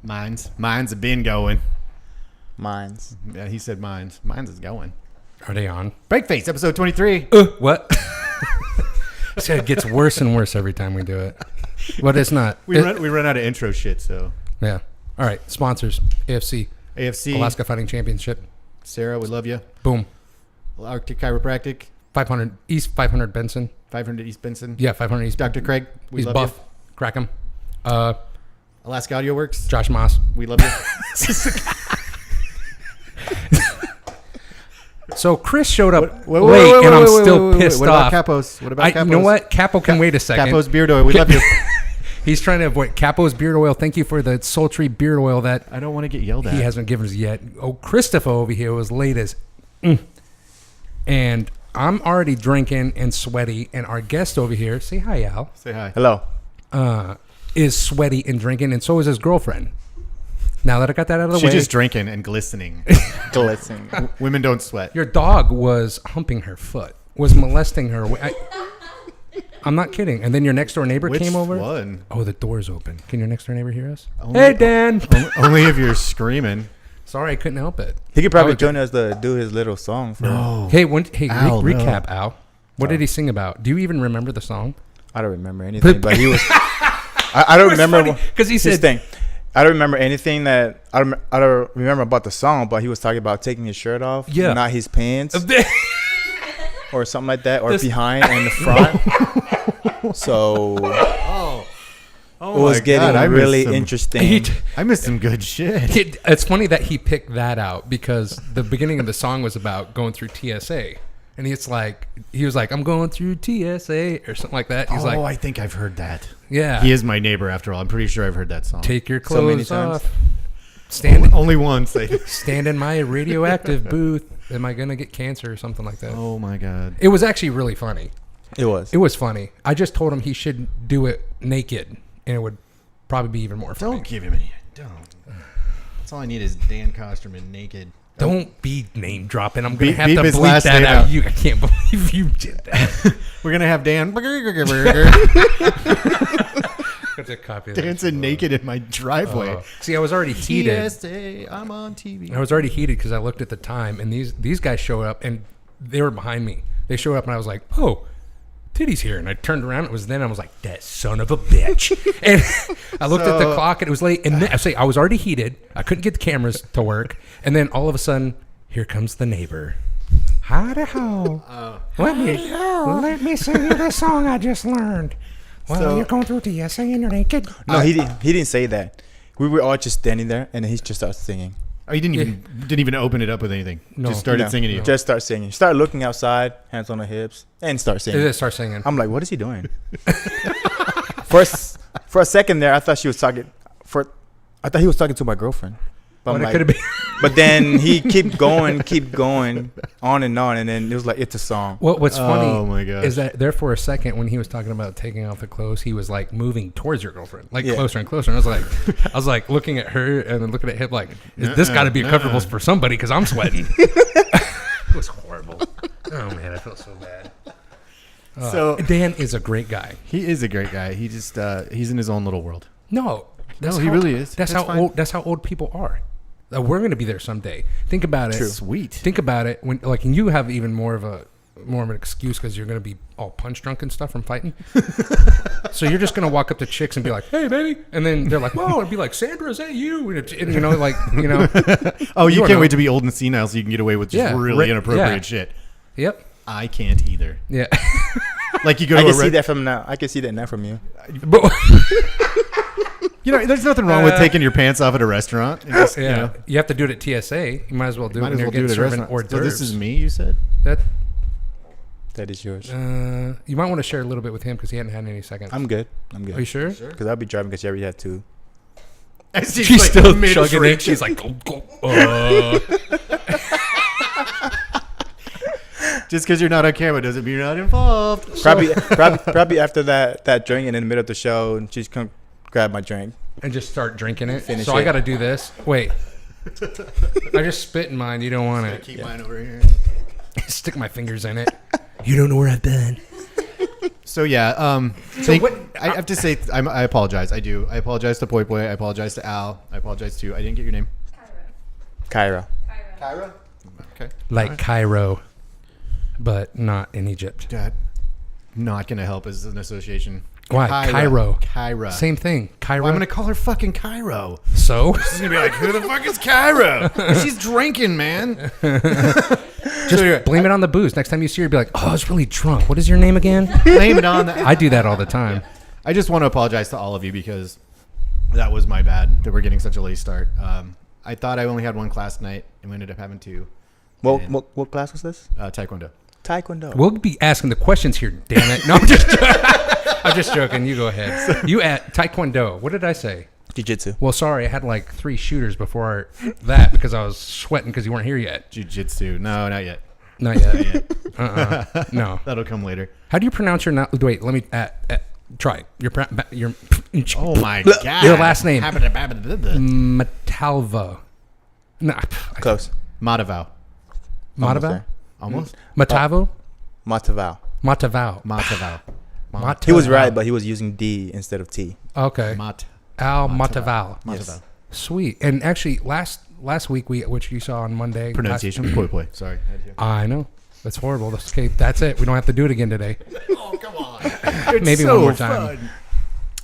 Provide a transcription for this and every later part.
Mine's have been going. Mine's. Yeah, he said mine's. Mine's is going. Are they on? BreakFace, episode 23. What? See, it gets worse and worse every time we do it. But it's not. We run out of intro shit, so. Yeah. All right. Sponsors. AFC. Alaska Fighting Championship. Sarah, we love you. Boom. Arctic Chiropractic. 500 East, 500 Benson. 500 East Benson. Yeah, 500 East. Dr. Craig, we He's love buff. you. Crack him. Alaska Audio Works. Josh Moss. We love you. So Chris showed up Wait, late, and I'm still pissed what off. What about Capos? What about Capos? You know what? Capo can wait a second. Capo's beard oil. We love you. He's trying to avoid Capo's beard oil. Thank you for the sultry beard oil that I don't want to get yelled at. he hasn't given us yet. Oh, Christopher over here was late as... And I'm already drinking and sweaty, and our guest over here, say hi, Al. Say hi. Hello. Is sweaty and drinking, and so is his girlfriend. Now that I got that out of the way... She's just drinking and glistening. Glistening. Women don't sweat. Your dog was humping her foot, was molesting her. I'm not kidding. And then your next door neighbor came over. Which one? Oh, the door's open. Can your next door neighbor hear us? Only- Hey, Dan. Only if you're screaming. Sorry, I couldn't help it. He could probably join us to do his little song. No. Hey, Al, recap, no. Al. What did he sing about? Do you even remember the song? I don't remember anything, but he was... I don't remember... Because he said... thing. I don't remember anything that... I don't remember about the song, but he was talking about taking his shirt off. Yeah. Not his pants. Or something like that. Or behind and the front. So... Oh it was getting God, really interesting. I missed some good shit. It's funny that he picked that out because the beginning of the song was about going through TSA. And he was like, I'm going through TSA or something like that. He's like, I think I've heard that. yeah. He is my neighbor after all. I'm pretty sure I've heard that song. Take your So many clothes times. off. Stand Only once. stand in my radioactive booth. Am I going to get cancer or something like that? Oh my God. It was actually really funny. It was. It was funny. I just told him he should do it naked, and it would probably be even more funny. Don't give him any. Don't. That's all I need is Dan Kosterman naked. Don't be name dropping. I'm going to have beep to his bleep last that name out. out. I can't believe you did that. We're going to have Dan dancing naked in my driveway. See, I was already heated. TSA, I'm on TV. I was already heated because I looked at the time, and these guys showed up, and they were behind me. They showed up, and I was like, oh, Titty's here. And I turned around. It was then. I was like, that son of a bitch. And I looked at the clock, and it was late. And then, I was already heated. I couldn't get the cameras to work. And then all of a sudden, here comes the neighbor. Howdy-ho. Let me sing you the song I just learned. Well, you're going through TSA and you're naked. No, he didn't say that. We were all just standing there, and then he just started singing. Oh, he didn't even open it up with anything. No. Just started singing to you. Just start singing. Start looking outside, hands on the hips, and start singing. They start singing. I'm like, what is he doing? For a second there, I thought he was talking to my girlfriend. But, It could have been. But then he keep going, on, and then it was like, it's a song. What's funny Oh my gosh. is that there for a second when he was talking about taking off the clothes, he was like moving towards your girlfriend, like Yeah. closer and closer. And I was like looking at her and then looking at him like, this got to be comfortable for somebody because I'm sweating. It was horrible. Oh man, I felt so bad. So Dan is a great guy. he is a great guy. He just he's in his own little world. No, He really is. That's fine. That's how old people are. We're going to be there someday. Think about it. True. Sweet. Think about it when and you have even more of an excuse because you're going to be all punch drunk and stuff from fighting. So you're just going to walk up to chicks and be like, "Hey, baby," and then they're like, "Whoa," and be like, "Sandra, is that you?" And you know, Oh, you don't can't know. wait to be old and senile so you can get away with just really inappropriate shit. Yep. I can't either. Yeah. Like you go I to can a see that from now. I can see that now from you. But, You know, there's nothing wrong with taking your pants off at a restaurant. And just, yeah. You know, You have to do it at TSA. You might as well do it might when as you're well do getting it at a serving restaurant. hors So d'oeuvres. this is me, you said? That is yours. You might want to share a little bit with him because he hadn't had any seconds. I'm good. Are you sure? Because I'll be driving because you already had two. She's like still chugging it. She's like, Just because you're not on camera doesn't mean you're not involved. Probably after that drink and in the middle of the show, and she's come grab my drink. and just start drinking it. Finish So I it. got to do this. Wait. I just spit in mine. You don't want it. Keep mine over here. Stick my fingers in it. You don't know where I've been. So yeah, I have to say I apologize. I do. I apologize to Poy Poy. I apologize to Al. I apologize to. I didn't get your name. Kyra. Kyra. Okay. Like Cairo, but not in Egypt. That not gonna help as an association. Why? Cairo. Kyra. Same thing. Cairo. Well, I'm gonna call her fucking Cairo. So? She's gonna be like, who the fuck is Cairo? She's drinking, man. Just blame it on the booze. Next time you see her, be like, oh, I was really drunk. What is your name again? Blame it on that. I do that all the time. Yeah. I just want to apologize to all of you because that was my bad that we're getting such a late start. I thought I only had one class tonight and we ended up having two. What class was this? Taekwondo. We'll be asking the questions here, damn it. No, I'm just joking. You go ahead. You at Taekwondo. What did I say? Jiu-jitsu. Well, sorry. I had like 3 shooters before that because I was sweating because you weren't here yet. Jiu-jitsu. No, not yet. Not yet. Not yet. No. That'll come later. How do you pronounce your... Wait, let me... try. Your Oh, my God. Your last name. Matavao. Nah. Close. Matavao. Almost? Matavao? Matavao. Matavao. He was right, but he was using D instead of T. Okay. Al Matavao. Matavao. Sweet. And actually, last week, which you saw on Monday. Pronunciation. Poy Poy. Sorry. I know. That's horrible. That's okay. That's it. We don't have to do it again today. Oh, come on. Maybe so one more time. Fun.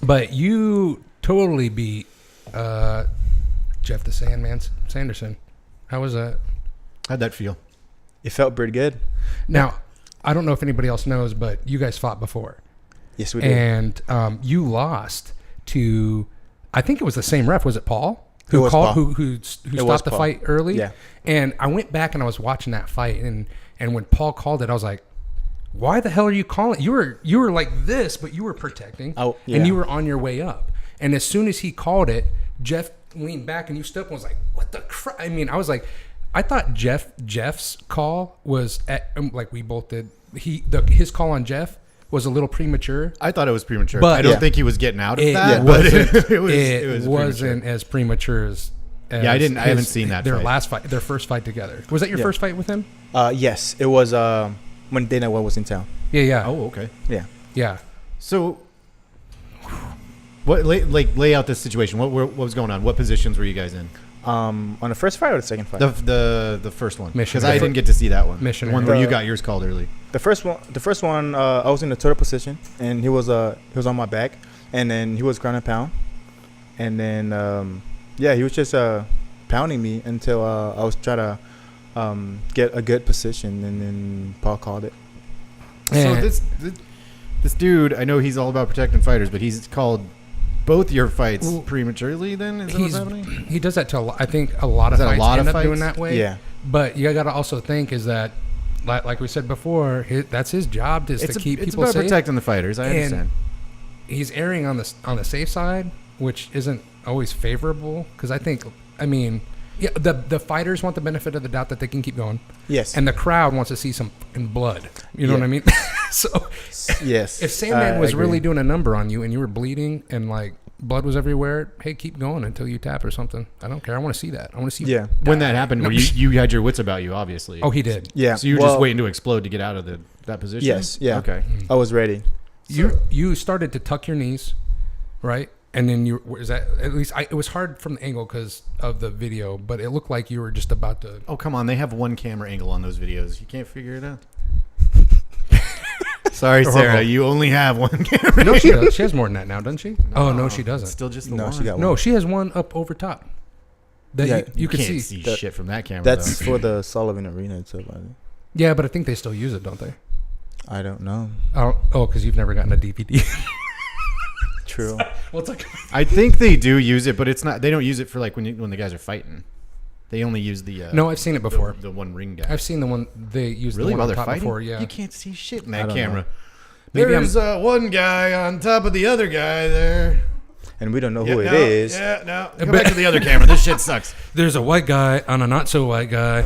But you totally beat Jeff the Sandman Sanderson. How was that? How'd that feel? It felt pretty good. Now, I don't know if anybody else knows, but you guys fought before. Yes, we did. And you lost to, I think it was the same ref. Was it Paul? It was Paul. Who stopped the fight early? Yeah. And I went back and I was watching that fight, and when Paul called it, I was like, why the hell are you calling? You were like this, but you were protecting. Oh, yeah. And you were on your way up. And as soon as he called it, Jeff leaned back and you stood up and was like, what the crap? I mean, I was like, I thought Jeff's call was at, like we both did. His call on Jeff was a little premature. I thought it was premature. But I don't think he was getting out of that. It But wasn't as premature as yeah, I haven't seen that their fight. last fight, their first fight together. Was that your first fight with him? Yes, it was when Dana White was in town. Yeah. Oh, okay. Yeah. So, lay out this situation. What was going on? What positions were you guys in? On the first fight or the second fight? The first one. Mission. Because I didn't get to see that one. Mission. The one where you got yours called early. The first one, I was in the turtle position, and he was on my back, and then he was ground and pound, and then he was just pounding me until I was trying to get a good position, and then Paul called it. So this dude, I know he's all about protecting fighters, but he's called both your fights prematurely. Then is that what's happening? He does that to I think a lot of fights end up doing that way. Yeah, but you got to also think is that like we said before, that's his job is to keep people about safe. Protecting the fighters. I understand. He's erring on the safe side, which isn't always favorable because I mean, the fighters want the benefit of the doubt that they can keep going. Yes. And the crowd wants to see some blood. You know what I mean? So yes. If Sandman was really doing a number on you and you were bleeding and like blood was everywhere, hey, keep going until you tap or something. I don't care. I want to see that. I want to see. Yeah. When that happened, where you had your wits about you, obviously. Oh, he did. Yeah. So you were just waiting to explode to get out of that position. Yes. Yeah. Okay. I was ready. You started to tuck your knees, right? And then it was hard from the angle because of the video, but it looked like you were just about to. Oh, come on. They have one camera angle on those videos. You can't figure it out. Sorry, Sarah. You only have one camera. No, she does. She has more than that now, doesn't she? Oh, no, she doesn't. Still just the No, one. she got one. No, she has one up over top. That you can can't see. see shit from that camera. That's though. for the Sullivan Arena and stuff like that. Yeah, but I think they still use it, don't they? I don't know. Oh, because you've never gotten a DVD. True. Well, it's like I think they do use it, but it's not. They don't use it for like when the guys are fighting. They only use the. No, I've seen it before. The one ring guy. I've seen the one they use. Really, the one while on they're top fighting, before, yeah. You can't see shit in I that don't camera. know. Maybe There's one guy on top of the other guy there. And we don't know who it is. Yeah, no. Go back to the other camera. This shit sucks. There's a white guy on a not so white guy,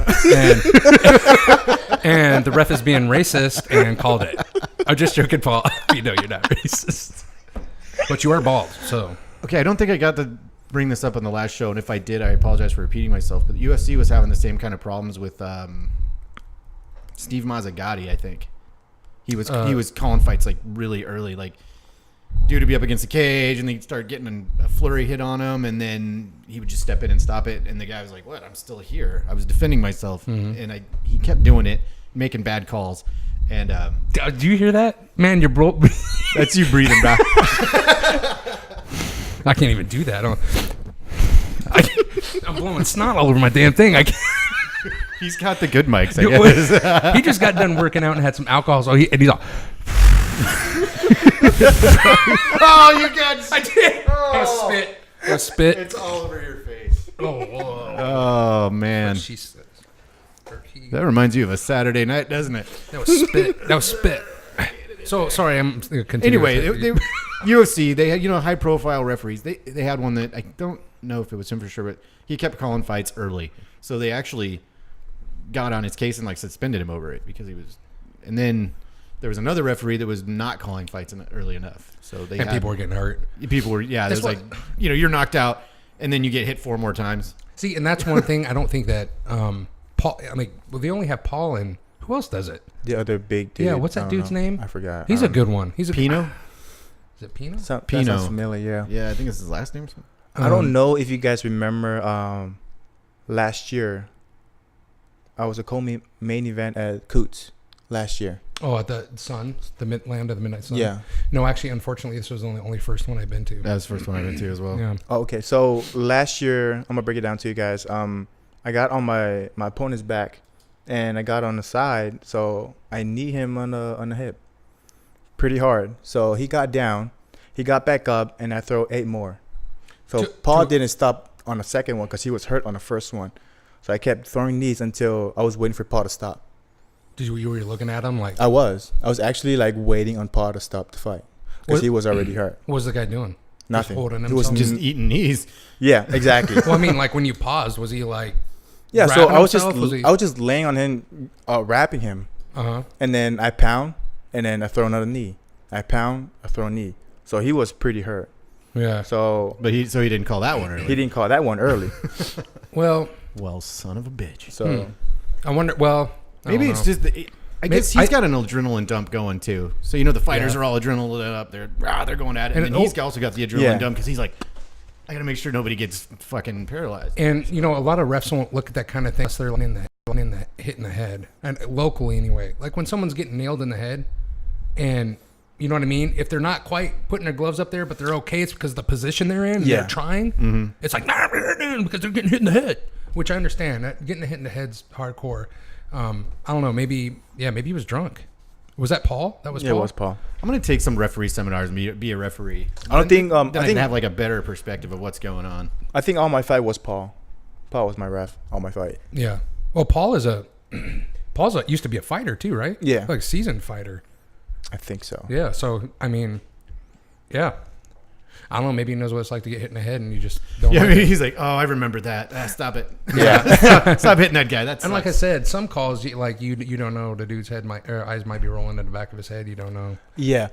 and the ref is being racist and called it. I'm just joking, Paul. You know you're not racist, but you are bald. So Okay, I don't think I got to bring this up on the last show, and if I did, I apologize for repeating myself. But the UFC was having the same kind of problems with Steve Mazzagatti, I think. He was calling fights like really early, like dude would be up against the cage and they'd start getting a flurry hit on him, and then he would just step in and stop it, and the guy was like, "What? I'm still here. I was defending myself," and he kept doing it, making bad calls. And do you hear that, man? You're broke. That's you breathing, bro. I can't even do that. I'm blowing snot all over my damn thing. I can't. He's got the good mics, I guess. He just got done working out and had some alcohol, so and he's all. Oh, you got. I did. Oh. I spit. It's all over your face. Oh, whoa. Oh man. She says. That reminds you of a Saturday night, doesn't it? That was spit. So sorry, I'm continuing. Anyway, UFC, they had high profile referees. They had one that I don't know if it was him for sure, but he kept calling fights early, so they actually got on his case and like suspended him over it because he was. And then there was another referee that was not calling fights early enough, so people were getting hurt. People were there's like you're knocked out and then you get hit 4 more times. See, and that's one thing I don't think that Paul. I mean, they only have Paul and who else does it? The other big dude. Yeah, what's that dude's name? I forgot. He's a good one. He's a Pino. Is it Pino? That Pino. sounds familiar. Yeah, I think it's his last name. I don't know if you guys remember. Last year, I was a co-main event at Coots last year. Oh, at the Sun, the land of the Midnight Sun. Yeah. No, actually, unfortunately, this was the only first one I've been to. That was the first one I went to as well. Yeah. Oh, okay, so last year, I'm gonna break it down to you guys. I got on my opponent's back, and I got on the side, so I knee him on the hip, pretty hard. So he got down, he got back up, and I throw 8 more. So Paul didn't stop on the second one because he was hurt on the first one. So I kept throwing knees until I was waiting for Paul to stop. You were looking at him like? I was actually like waiting on Paul to stop the fight because he was already hurt. What was the guy doing? Nothing. Just holding he was himself? Just eating knees. Yeah, exactly. Well, I mean, like when you paused, was he like? Yeah, so I was himself? just laying on him, wrapping him, and then I pound, and then I throw another knee. I pound, I throw a knee. So he was pretty hurt. Yeah. So, but he didn't call that one early. He didn't call that one early. well, son of a bitch. So I wonder. Well, maybe it's just I guess he's got an adrenaline dump going too. So the fighters are all adrenaline up. They're going at it, and then he's also got the adrenaline dump because he's like, I got to make sure nobody gets fucking paralyzed. And a lot of refs won't look at that kind of thing unless they're in the hit in the head, and locally anyway. Like when someone's getting nailed in the head, and you know what I mean. If they're not quite putting their gloves up there, but they're okay, it's because of the position they're in. And they're trying. Mm-hmm. It's like because they're getting hit in the head, which I understand. Getting hit in the head's hardcore. I don't know. Maybe he was drunk. Was that Paul? That was Paul? Yeah, it was Paul. I'm gonna take some referee seminars and be a referee. I don't think. I think have like a better perspective of what's going on. I think all my fight was Paul. Paul was my ref. All my fight. Yeah. Well, Paul's used to be a fighter too, right? Yeah. Like a seasoned fighter. I think so. Yeah. So I mean, yeah. I don't know. Maybe he knows what it's like to get hit in the head, and you just don't. Yeah, he's like, oh, I remember that. Stop it. Yeah, stop hitting that guy. That's and like I said, some calls you don't know the dude's head eyes might be rolling in the back of his head. You don't know. Yeah,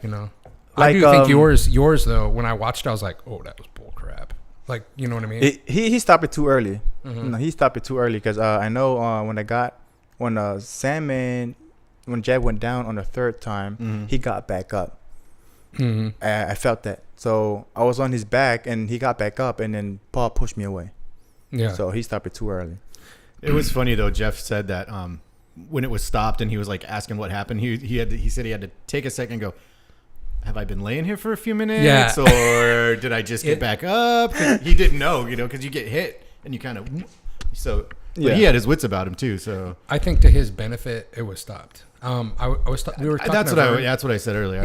I do think yours though. When I watched, I was like, oh, that was bull crap. Like, you know what I mean? He stopped it too early. Mm-hmm. No, he stopped it too early because I know when Sandman, when Jeb went down on the third time, he got back up. Mm-hmm. I felt that. So I was on his back and he got back up and then Paul pushed me away. Yeah. So he stopped it too early. It was funny though. Jeff said that when it was stopped and he was like asking what happened, he said he had to take a second and go, have I been laying here for a few minutes? Yeah. Or did I just get back up? 'Cause he didn't know, because you get hit and you kind of but he had his wits about him too. So I think to his benefit, it was stopped. We were talking that's what I said earlier.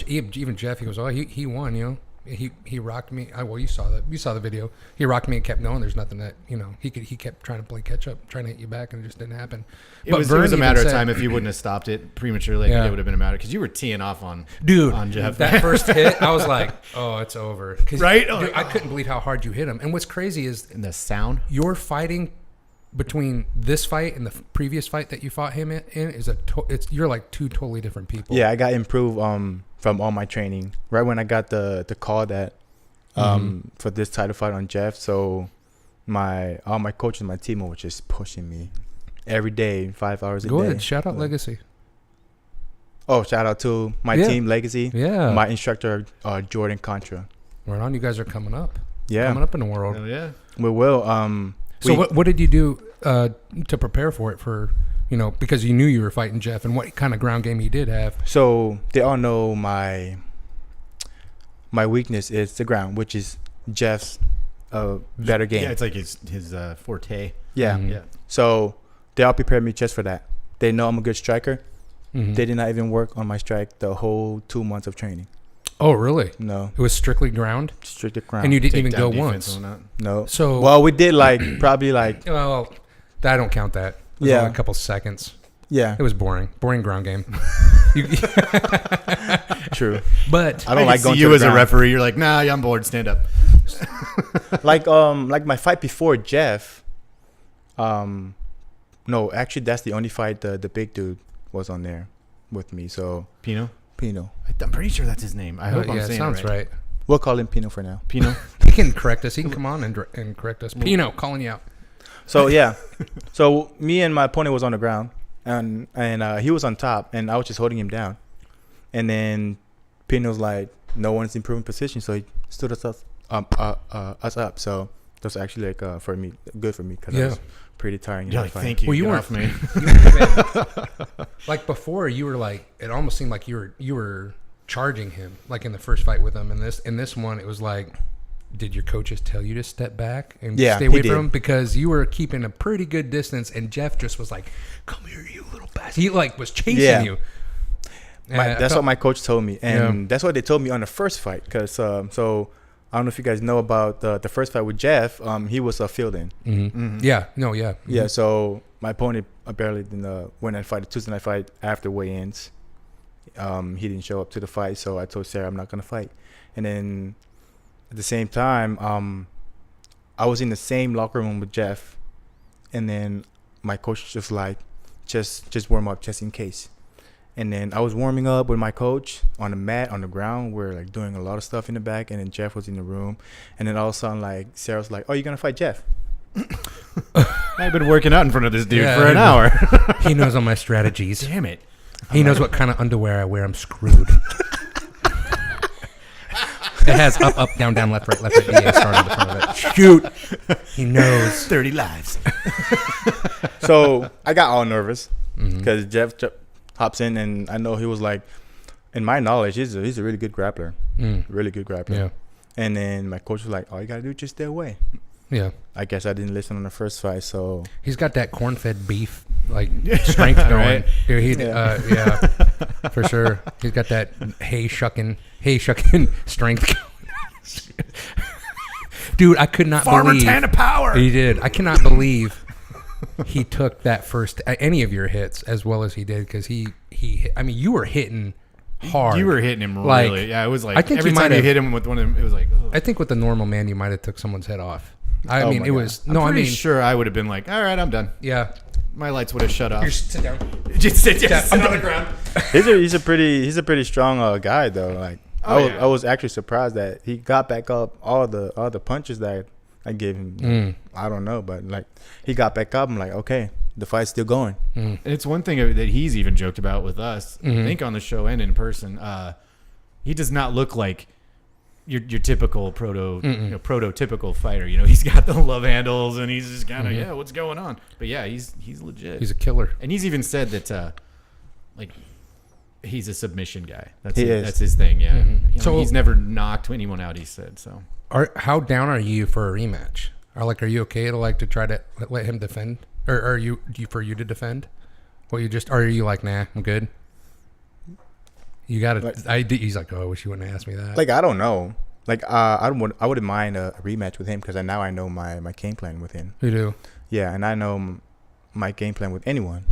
Even Jeff, he goes, oh, he won, he rocked me. Well, you saw the video. He rocked me and kept going. There's nothing that he kept trying to play catch up, trying to hit you back, and it just didn't happen. It was a matter of time if you wouldn't have stopped it prematurely. It would have been a matter because you were teeing off on Jeff. That first hit, I was like, oh, it's over. Right? Dude, I couldn't believe how hard you hit him. And what's crazy is in the sound you're fighting. Between this fight and the previous fight that you fought him in you're like two totally different people. Yeah, I got improved from all my training. Right when I got the call that for this title fight on Jeff, so all my coaches, my team were just pushing me every day, 5 hours a day. Go ahead, shout out Legacy. Oh, shout out to my team, Legacy. Yeah. My instructor, Jordan Contra. Right on. You guys are coming up. Yeah. Coming up in the world. Hell yeah. We will. So what did you do to prepare for it? For because you knew you were fighting Jeff, and what kind of ground game you did have. So they all know my weakness is the ground, which is Jeff's better game. Yeah, it's like his forte. Yeah. Mhm. Yeah. So they all prepared me just for that. They know I'm a good striker. Mhm. They did not even work on my strike the whole 2 months of training. Oh, really? No, It was strictly ground, strictly ground. and you didn't Take even go down defense once. on that. no. So Well, we did probably well, I don't count that. It was Yeah. only a couple seconds. yeah, It was boring ground game. true. But I don't I like can going see to you the as a ground. referee. You're like, nah, I'm bored. Stand up. like my fight before Jeff. No, actually that's the only fight the big dude was on there with me. So Pino. I'm pretty sure that's his name. I hope I'm saying sounds it right. right. we'll call him Pino for now. Pino. He can correct us. He can come on and correct us. Pino, calling you out. So yeah, so me and my opponent was on the ground, and he was on top, and I was just holding him down, and then Pino was like, no one's improving position, so he stood us up. So that was actually for me good for me because I was pretty tiring. You're like, thank you. Well, you Get weren't- off me. Like before, you were like, it almost seemed like you were charging him, like in the first fight with him. And this one, it was like, did your coaches tell you to step back and Yeah, stay away he from did. him? Because you were keeping a pretty good distance, and Jeff just was like, come here, you little bastard. He like was chasing Yeah. you. That's what my coach told me, and that's what they told me on the first fight. Because so I don't know if you guys know about the first fight with Jeff. He was a field-in. Mm-hmm. Yeah. No. Yeah. Yeah. So my opponent apparently didn't when I fight the Tuesday night fight after weigh-ins. He didn't show up to the fight, so I told Sarah I'm not gonna fight. And then at the same time, I was in the same locker room with Jeff, and then my coach just like, just warm up just in case. And then I was warming up with my coach on the mat on the ground. We're like doing a lot of stuff in the back, and then Jeff was in the room. And then all of a sudden, like Sarah's like, "Oh, you're gonna fight Jeff?" I've been working out in front of this dude Yeah, for an I hour. He knows all my strategies. Damn it. He knows what kind of underwear I wear. I'm screwed. It has up, down, left, right, DA started at the front of it. Shoot. He knows. 30 lives. So I got all nervous Mhm. because Jeff hops in, and I know he was like, in my knowledge, he's a really good grappler, really good grappler. Yeah. And then my coach was like, "All you gotta do is just stay away." Yeah. I guess I didn't listen on the first fight, so He's got that corn-fed beef like strength going. Right. Dude, Yeah. yeah, for sure. He's got that hay shucking strength going. Dude, I could not Farmer believe Tana Power. he did. I cannot believe he took that first any of your hits as well as he did, because he hit, I mean, you were hitting hard. You were hitting him Like, really. Yeah, it was like I think every you time might you have- hit him with one of them, it was like, ugh. I think with the normal man, you might have took someone's head off. I Oh mean, my it God. was I'm no. I pretty mean, sure I would have been like, all right, I'm done. yeah. My lights would have shut off. Here, sit down. Just sit Yeah, on the ground. he's a pretty strong guy though. Like Oh, I was actually surprised that he got back up all the punches that I gave him. I don't know, but like he got back up. I'm like, okay, the fight's still going. And it's one thing that he's even joked about with us. I think on the show and in person. He does not look like your typical prototypical fighter. You know, he's got the love handles and he's just kind of what's going on? But yeah, he's legit. He's a killer. And he's even said that like he's a submission guy. He is. That's his thing. Yeah. You know, So- he's never knocked anyone out. He said so. How down are you for a rematch? Are you okay to try to let him defend, or are you for you to defend? Well, are you like, nah, I'm good. You got to. He's like, oh, I wish you wouldn't ask me that. Like I don't know. Like I wouldn't mind a rematch with him because now I know my game plan with him. You do. Yeah, and I know my game plan with anyone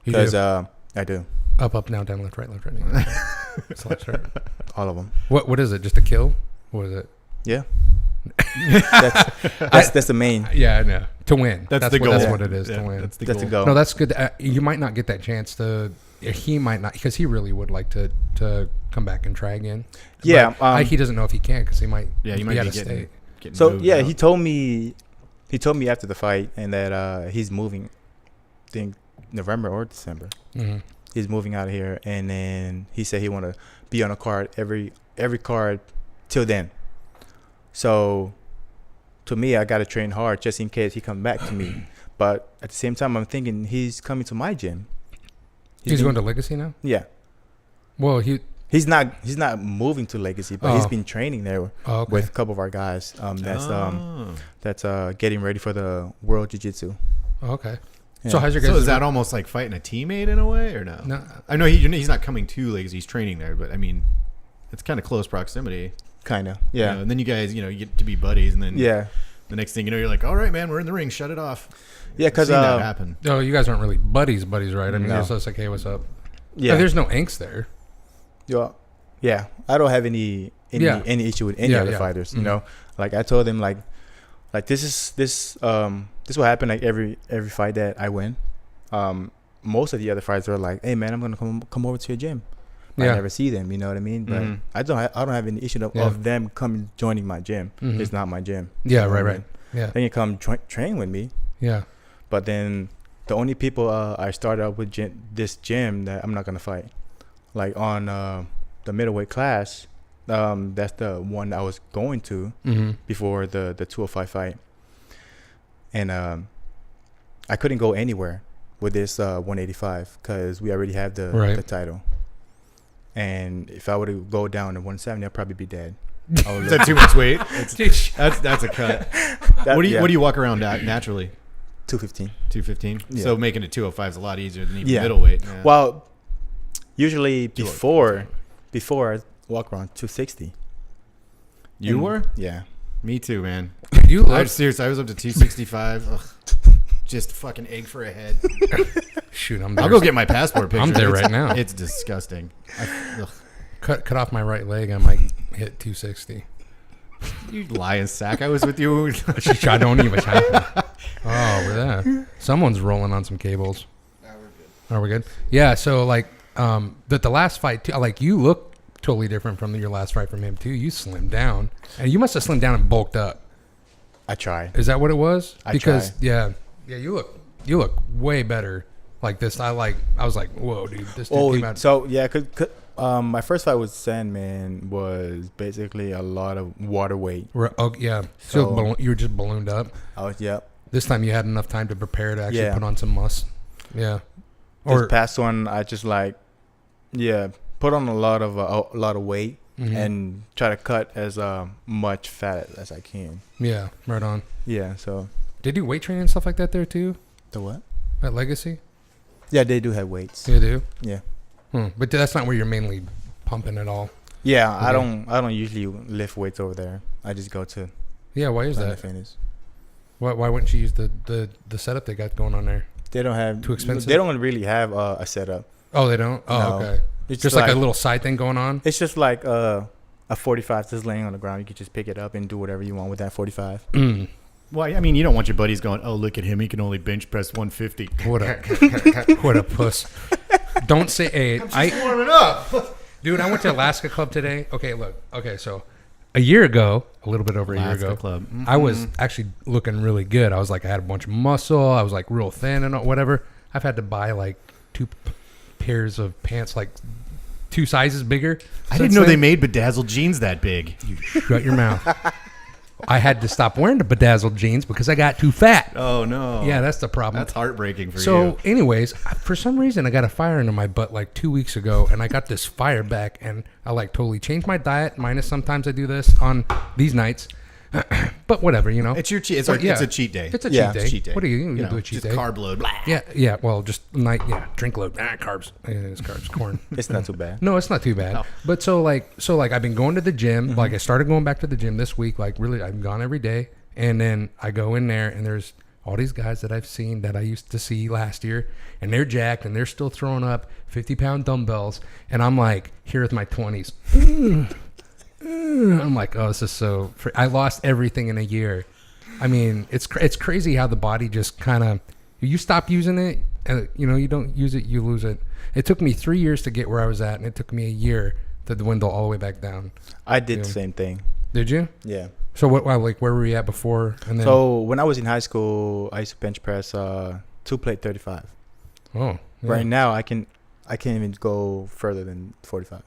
You because do. I do Up, down, left, right. Slash, right. all of them. What is it? Just a kill? What is it? Yeah, that's the main. Yeah, I know. To win. That's the what, goal. That's what it is, to win. That's the That's goal. the goal. No, that's good. You might not get that chance to. He might not, because he really would like to come back and try again. Yeah, But he doesn't know if he can, because he might. Yeah, you might be be out of getting state. So moved yeah, out. he told me after the fight and that he's moving, I think November or December. Mm-hmm. He's moving out of here, and then he said he want to be on a card every card till then. So to me, I got to train hard just in case he come back to me. But at the same time, I'm thinking he's coming to my gym. He's going to Legacy now? Yeah. Well, he's not moving to Legacy, but he's been training there with a couple of our guys. That's getting ready for the World Jiu-Jitsu. Oh, okay. Yeah. So how's your guys? So is that almost like fighting a teammate in a way, or no? No. I know he's not coming to Legacy. He's training there, but I mean, it's kind of close proximity. Kind of, yeah. You know, and then you guys, you get to be buddies, and then the next thing you know, you're like, all right, man, we're in the ring. Shut it off. Yeah, because that happen. No, you guys aren't really buddies, right? I mean, it's just like, hey, what's up? Yeah. There's no angst there. Yeah. I don't have any issue with any other fighters. You know, like I told them, like this will happen like every fight that I win. Most of the other fighters are like, hey man, I'm gonna come over to your gym. I never see them, you know what I mean? But I don't have any issue of them joining my gym. It's not my gym. Yeah, right. Yeah. Then you come train with me. Yeah. But then the only people I started out with this gym that I'm not gonna fight, like on the middleweight class, that's the one I was going to before the 205 fight, and I couldn't go anywhere with this 185 because we already have the title. And if I were to go down to 170, I'd probably be dead. Is that too much weight? That's a cut. What do you walk around at naturally? 215. 215. Yeah. So making it 205 is a lot easier than even middleweight. Yeah. Well, usually before I walk around 260. You were? Yeah. Me too, man. You look Seriously, I was up to 265. Ugh. Just fucking egg for a head. Shoot, I'm there. I'll go get my passport picture. I'm there right now. It's disgusting. Cut off my right leg. I might hit 260. You lying sack. I was with you. I don't even happen. Oh, we're there. Someone's rolling on some cables. Are we good? Yeah. So like, the last fight too, like you look totally different from your last fight from him too. You slimmed down, and you must have slimmed down and bulked up. I tried. Is that what it was? I tried. Yeah, you look way better. Like this, I was like, whoa, dude. This dude came out. So yeah, cause my first fight with Sandman was basically a lot of water weight. Oh yeah. So you were just ballooned up. This time you had enough time to prepare to actually put on some muscle. Yeah. This past one, I just put on a lot of weight and try to cut as much fat as I can. Yeah, right on. Yeah, so they do weight training and stuff like that there too. The what? At Legacy. Yeah, they do have weights. They do. Yeah. But that's not where you're mainly pumping at all. Yeah, I don't usually lift weights over there. I just go to. Yeah, why is that? Fitness. Why wouldn't you use the setup they got going on there? They don't have too expensive. They don't really have a setup. Oh, they don't. Oh, no. Okay. It's just like a little side thing going on. It's just like a 45 just laying on the ground. You can just pick it up and do whatever you want with that 45. Well, I mean, you don't want your buddies going, oh, look at him. He can only bench press 150. What a puss. Don't say, hey, I'm just warming up. Dude, I went to Alaska Club today. Okay, look. Okay, so a year ago, a little bit over a year ago, Club. I was actually looking really good. I was like, I had a bunch of muscle. I was like real thin and whatever. I've had to buy like 2 pairs of pants, like 2 sizes bigger. I didn't know they made bedazzled jeans that big. You shut your mouth. I had to stop wearing the bedazzled jeans because I got too fat. Oh, no. Yeah, that's the problem. That's heartbreaking for you. So, anyways, for some reason, I got a fire into my butt like 2 weeks ago, and I got this fire back, and I like totally changed my diet. Minus sometimes I do this on these nights. But whatever, you know. It's your cheat. It's a cheat day. It's a cheat day. It's a cheat day. What are you do a cheat just day? Carb load. Blah. Yeah. Well, just drink load. Carbs. It's carbs. Corn. It's not too bad. No, it's not too bad. No. But so I've been going to the gym. Mm-hmm. Like I started going back to the gym this week. Like really, I've gone every day. And then I go in there, and there's all these guys that I've seen that I used to see last year, and they're jacked, and they're still throwing up 50-pound dumbbells, and I'm like here with my 20s. I'm like, oh, this is so. I lost everything in a year. I mean, it's crazy how the body just kind of you stop using it, and you don't use it, you lose it. It took me 3 years to get where I was at, and it took me a year to dwindle all the way back down. I did the same thing. Did you? Yeah. So where were we at before? And then when I was in high school, I used to bench press 2 plate 35. Oh. Yeah. Right now I can I can't even go further than 45.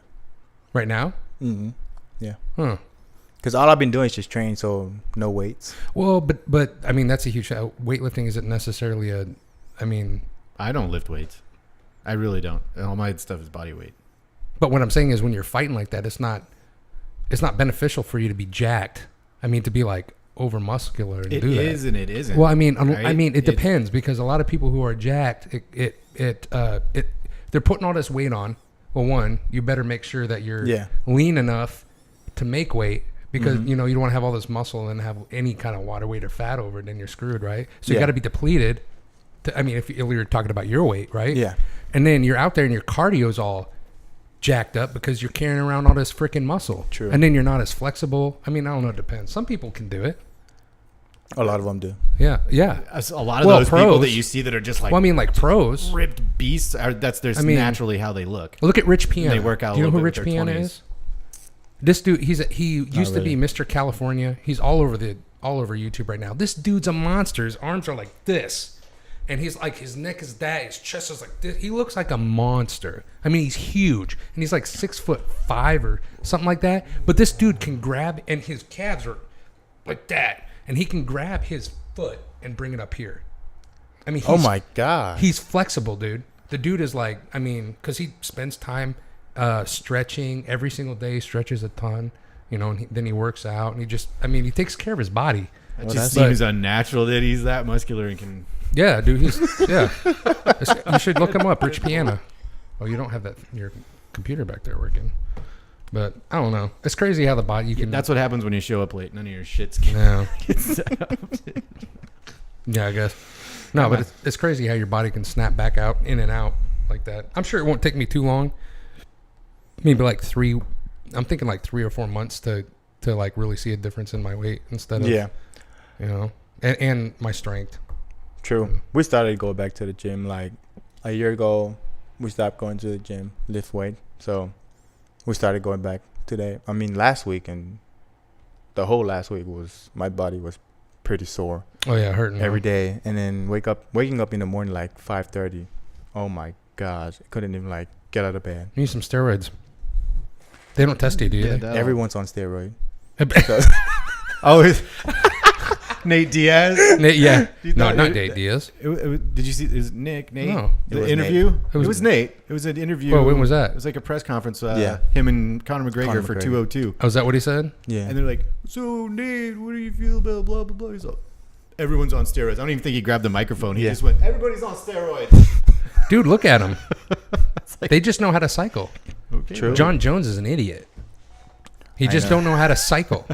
Right now? Mm-hmm. Yeah. Huh. Because all I've been doing is just train, so no weights. Well, but I mean, that's a huge weightlifting isn't necessarily a. I mean, I don't lift weights. I really don't. All my stuff is body weight. but what I'm saying is, when you're fighting like that, it's not beneficial for you to be jacked. I mean, to be like over muscular and It do that. is and it isn't. Well, I mean, right? it depends, because a lot of people who are jacked, they're putting all this weight on. Well, one, you better make sure that you're lean enough to make weight, because you don't want to have all this muscle and have any kind of water weight or fat over it, then you're screwed, right? So you got to be depleted. If you're talking about your weight, right? Yeah. And then you're out there and your cardio's all jacked up because you're carrying around all this freaking muscle. True. And then you're not as flexible. I mean, I don't know. It depends. Some people can do it. A lot of them do. Yeah. Yeah. A lot of those people that you see that are just like, like pros, ripped beasts, naturally how they look. Look at Rich Piana. They work out. Do you know who a Rich little bit Piana with their 20s. is? This dude, he used to be Mr. California. He's all over YouTube right now. This dude's a monster. His arms are like this, and he's like, his neck is that, his chest is like this. He looks like a monster. I mean, he's huge, and he's like 6'5" or something like that. But this dude can grab, and his calves are like that, and he can grab his foot and bring it up here. I mean, Oh my God. he's flexible, dude. The dude is like, I mean, because he spends time stretching every single day, stretches a ton, and then he works out, and he takes care of his body. It just seems unnatural that he's that muscular and can. Yeah, dude, you should look him up, Rich Piana. Oh, you don't have your computer back there working. But I don't know. It's crazy how the body you can. That's what happens when you show up late. None of your shits can Yeah. get set up. Yeah, I guess. No, but it's crazy how your body can snap back out, in and out like that. I'm sure it won't take me too long. Maybe like 3. I'm thinking like 3 or 4 months to like really see a difference in my weight instead of and my strength. True. We started going back to the gym like a year ago. We stopped going to the gym, lift weight. So we started going back today. I mean, last week, and the whole last week my body was pretty sore. Oh yeah, hurting every day, and then waking up in the morning like 5:30. Oh my gosh, I couldn't even like get out of bed. You need some steroids. They don't test you, do you? Everyone's on steroid. Oh, Nate Diaz. Yeah. No, not Nate Diaz. Did you see? It was Nate. No. The interview. Nate. It was Nate. It was an interview. Well, when was that? It was like a press conference. Yeah. Him and Conor McGregor for 202. Oh, is that what he said? Yeah. And they're like, "So Nate, what do you feel about blah blah blah?" He's like, "Everyone's on steroids." I don't even think he grabbed the microphone. He just went, "Everybody's on steroids." Dude, look at him. They just know how to cycle. Okay, True. John Jones is an idiot. He just don't know how to cycle.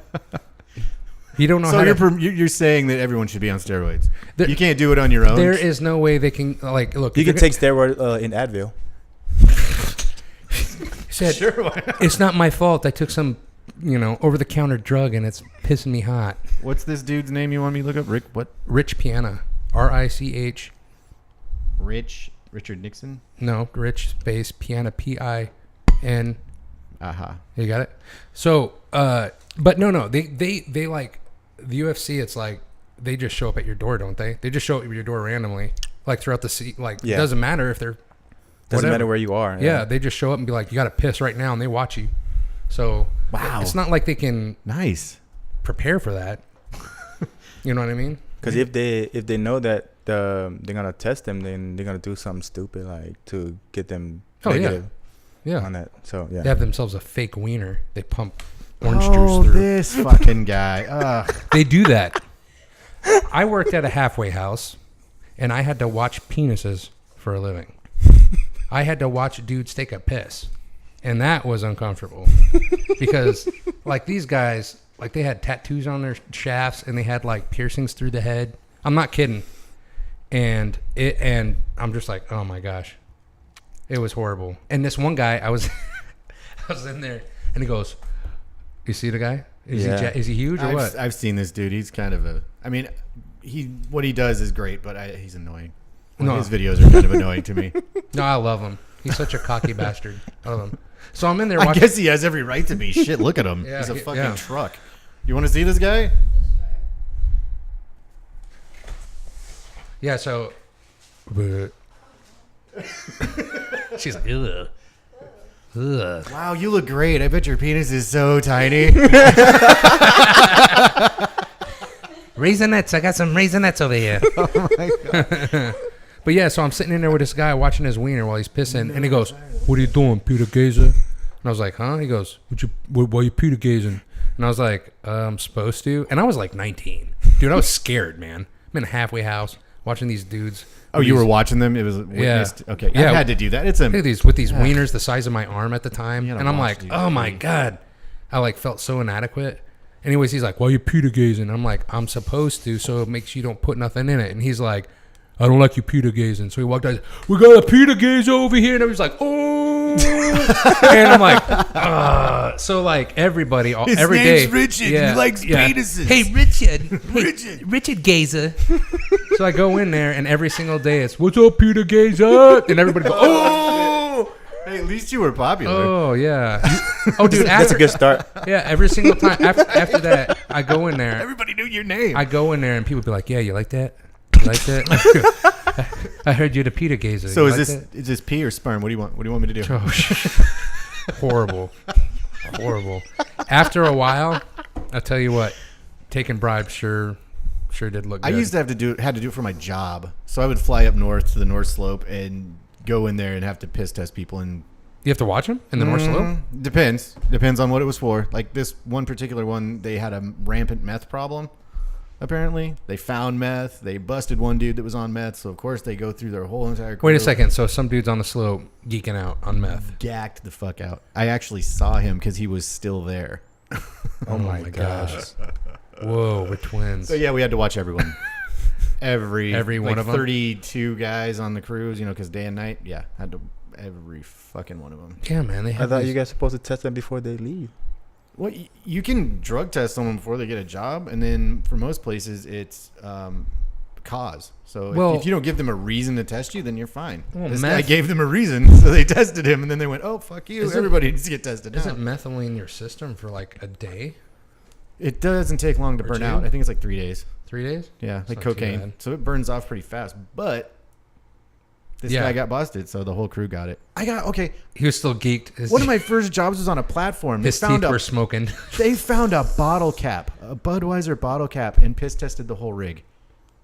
He don't know So how you're saying that everyone should be on steroids. There- You can't do it on your own. There is no way they can look. You can take steroid in Advil. He said, Sure, why not? it's not my fault. I took some, over-the-counter drug and it's pissing me hot. What's this dude's name you want me to look up? Rick what? Rich Piana. R-I-C-H. Richard Nixon? No, Rich space Piana P-I-N. Aha. You got it? So, but no. They like, the UFC, it's like, they just show up at your door, don't they? They just show up at your door randomly. Like throughout the it doesn't matter if they're... Doesn't whatever. matter where you are. Yeah, they just show up and be like, you got to piss right now, and they watch you. So, Wow. it's not like they can Nice. prepare for that. You know what I mean? Because if they know that they're gonna test them, then they're gonna do something stupid like to get them negative Yeah. on that. So yeah. They have themselves a fake wiener. They pump orange juice through. This fucking guy. Ugh. They do that. I worked at a halfway house, and I had to watch penises for a living. I had to watch dudes take a piss, and that was uncomfortable because, like, these guys, like, they had tattoos on their shafts, and they had like piercings through the head. I'm not kidding. And I'm just like, oh my gosh, it was horrible. And this one guy, I was in there, and he goes, "You see the guy? Is he huge or what?" I've seen this dude. He's kind of a. I mean, what he does is great, but he's annoying. His videos are kind of annoying to me. No, I love him. He's such a cocky bastard. I love him. So I'm in there I watching. guess he has every right to be. Shit, look at him. Yeah, He's a fucking yeah. truck. You want to see this guy? Yeah, so She's like, ugh. Ugh. Wow, you look great. I bet your penis is so tiny. Raisinets. I got some raisinets over here. Oh my God. But yeah, so I'm sitting in there with this guy watching his wiener while he's pissing, and he goes, "What are you doing, Peter Gazer?" And I was like, "Huh?" He goes, "Why you Peter Gazing?" And I was like, "I'm supposed to." And I was like 19, dude. I was scared, man. I'm in a halfway house watching these dudes. Oh, you were watching them? It was witnessed? Yeah. Okay. Yeah. I had to do that. It's a Look at these with these wieners the size of my arm at the time, You gotta and I'm watch like, these, "Oh my dude. God!" I like felt so inadequate. Anyways, he's like, "Why you Peter Gazing?" I'm like, "I'm supposed to, so it makes you don't put nothing in it." And he's like, "I don't like you Peter Gazing." So he walked out, "We got a Peter Gazer over here," and I was like, "Oh," and I'm like, so like everybody, every day, Richard. He likes penises. Hey Richard, Richard Gazer. So I go in there, and every single day it's, "What's up, Peter Gazer?" And everybody goes, "Oh." Hey, at least you were popular. Oh yeah. Oh dude, That's a good start. yeah. Every single time after that, I go in there. Everybody knew your name. I go in there and people be like, "Yeah, you like that? You like that?" I heard you're the Peter Gazer. So You is like this is pee or sperm? What do you want? What do you want me to do? that? Oh, horrible. After a while, I'll tell you what, taking bribes sure did look good. I used to had to do it for my job. So I would fly up north to the North Slope and go in there and have to piss test people. And You have to watch them in the North Slope? Depends on what it was for. Like this one particular one, they had a rampant meth problem. Apparently, they found meth. They busted one dude that was on meth. So of course they go through their whole entire. Wait a second. So some dude's on the slope geeking out on meth. Gacked the fuck out. I actually saw him because he was still there. Oh my gosh. Whoa, we're twins. So yeah, we had to watch everyone. Every one of them? 32 guys on the cruise, because day and night. Yeah, had to every fucking one of them. Yeah, man. They I have thought these- you guys supposed to test them before they leave. Well, you can drug test someone before they get a job, and then for most places it's cause. So Well- if you don't give them a reason to test you, then you're fine. Well, This meth- guy gave them a reason, so they tested him, and then they went, "Oh fuck you! Isn't- Everybody needs to get tested." Isn't now. methylene your system for like a day? It doesn't take long to Or burn two? out. I think it's like 3 days. 3 days? Yeah, That's like not too cocaine. bad. So it burns off pretty fast. But this Yeah. guy got busted, so the whole crew got it. Okay. He was still geeked. One of my first jobs was on a platform. his teeth were smoking. They found a bottle cap, a Budweiser bottle cap, and piss tested the whole rig.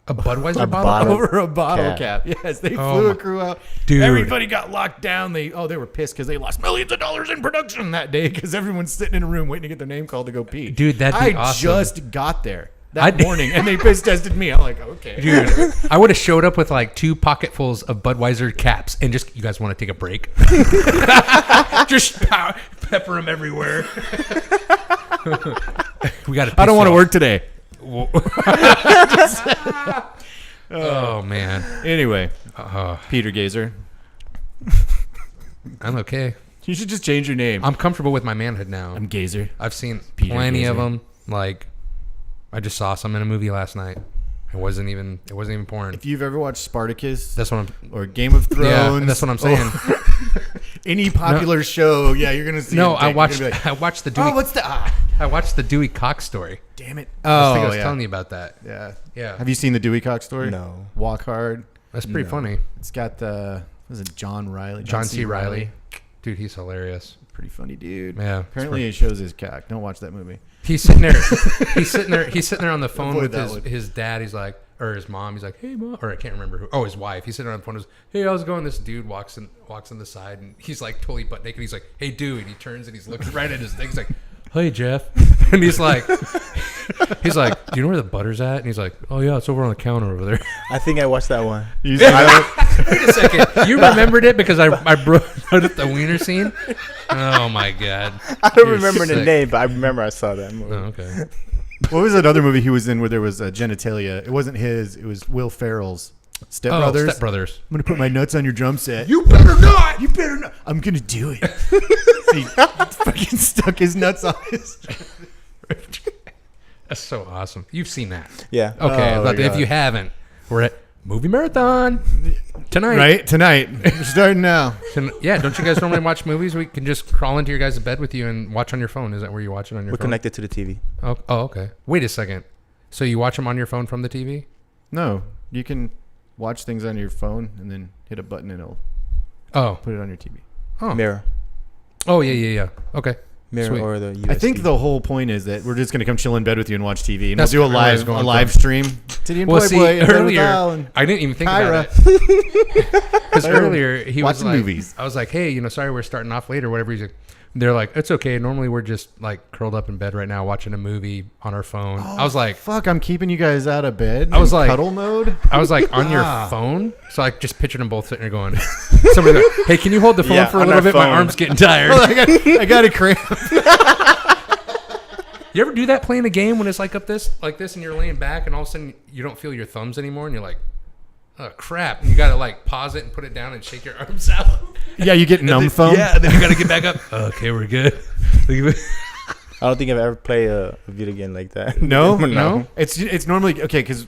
A Budweiser A bottle? bottle? Over a bottle cap. cap. Yes, they Oh flew my- a crew out. Dude. Everybody got locked down. They were pissed because they lost millions of dollars in production that day because everyone's sitting in a room waiting to get their name called to go pee. Dude, that'd be I awesome. just got there that I'd- morning, and they piss tested me. I'm like, okay. Dude, I would have showed up with like 2 pocketfuls of Budweiser caps and just, "You guys want to take a break?" Just pepper them everywhere. We got to. I don't want to work today. Oh man. Anyway, Uh, Peter Gazer, I'm okay. you should just change your name. I'm comfortable with my manhood now. I'm Gazer. I've seen Peter plenty of Gazer. them. Like, I just saw some in a movie last night. It wasn't even porn. If you've ever watched Spartacus That's what I'm. or Game of Thrones, Yeah, that's what I'm saying. or any popular show, yeah, you're gonna see. No, him I take- watched. you're gonna be like, I watched the Dewey. oh, what's the? I watched the Dewey Cox story. Damn it! I think I Oh, was yeah. telling you about that. Yeah. Yeah, Have you seen the Dewey Cox story? No. Walk Hard. that's pretty No. funny. It's got was it John Riley? John C. Riley. Dude, he's hilarious. Pretty funny dude. Yeah, Apparently, it shows his cock. Don't watch that movie. he's sitting there. He's sitting there on the phone Avoid with that one. his dad. He's like, or his mom. He's like, "Hey, mom," or I can't remember who. Oh, his wife. He's sitting on the phone. Goes, "Hey, how's it going?" This dude walks in the side, and he's like totally butt naked. He's like, "Hey, dude," and he turns and he's looking right at his thing. He's like, "Hey, Jeff," and he's like, "Do you know where the butter's at?" And he's like, "Oh yeah, it's over on the counter over there." I think I watched that one. You see that? Wait a second. You remembered it because I brought up the wiener scene? Oh, my God. I don't You're remember the sick. name, but I remember I saw that movie. Oh, okay. What was another movie he was in where there was genitalia? It wasn't his. It was Will Ferrell's. Step Oh, Brothers. Step Brothers. I'm gonna put my nuts on your drum set. You better not. You better not. I'm gonna do it. He fucking stuck his nuts on his. That's so awesome. You've seen that. Yeah. Okay. Oh, But my if God. you haven't, we're at Movie Marathon tonight. Right tonight. We're starting now. Yeah. Don't you guys normally watch movies? We can just crawl into your guys' bed with you and watch on your phone. Is that where you watch it on your We're phone? connected to the TV. Oh, okay. Wait a second. So you watch them on your phone from the TV? No, you can watch things on your phone and then hit a button and it'll Oh. Put it on your TV. Oh. Mirror. Oh, yeah. Okay. Mirror Sweet. or the USB. I think the whole point is that we're just going to come chill in bed with you and watch TV, and That's we'll do where I was a going live from. stream. Titty and Well, Poy see, Poy and earlier, Matavao and I didn't even think Kyra. about it. Because earlier, he was Watching like, movies. I was like, hey, sorry we're starting off late or whatever. He's like, they're like, it's okay. Normally we're just like curled up in bed right now watching a movie on our phone. I was like, fuck, I'm keeping you guys out of bed. I was in like- cuddle mode. I was like on your phone. So I just pictured them both sitting there going, somebody like, hey, can you hold the phone Yeah, for a on little our bit? My phone. arm's getting tired. I got a cramp. You ever do that playing a game when it's like this and you're laying back and all of a sudden you don't feel your thumbs anymore and you're like, oh crap. And you got to like pause it and put it down and shake your arms out. Yeah, you get numb thumb. Yeah, and then you got to get back up. Okay, we're good. I don't think I've ever played a video game like that. No, No? It's normally okay because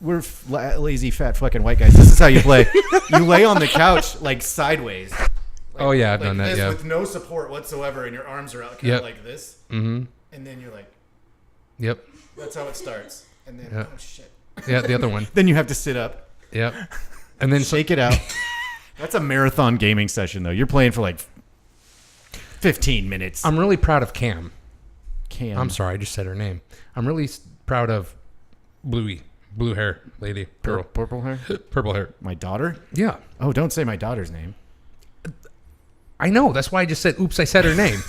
we're lazy, fat, fucking white guys. This is how you play. You lay on the couch like sideways. Like, Oh, yeah, I've like done that, this yeah. with no support whatsoever, and your arms are out kind Yep. of like this, Mm-hmm. and then you're like, Yep. that's how it starts, and then Yeah. oh shit, Yeah, the other one. then you have to sit up, Yep. And then shake it out. That's a marathon gaming session though. You're playing for like 15 minutes. I'm really proud of Cam. Cam. I'm sorry, I just said her name. I'm really proud of Bluey. Blue hair lady. Girl. Purple hair. Purple hair. My daughter. Yeah. Oh, don't say my daughter's name. I know. That's why I just said, oops, I said her name.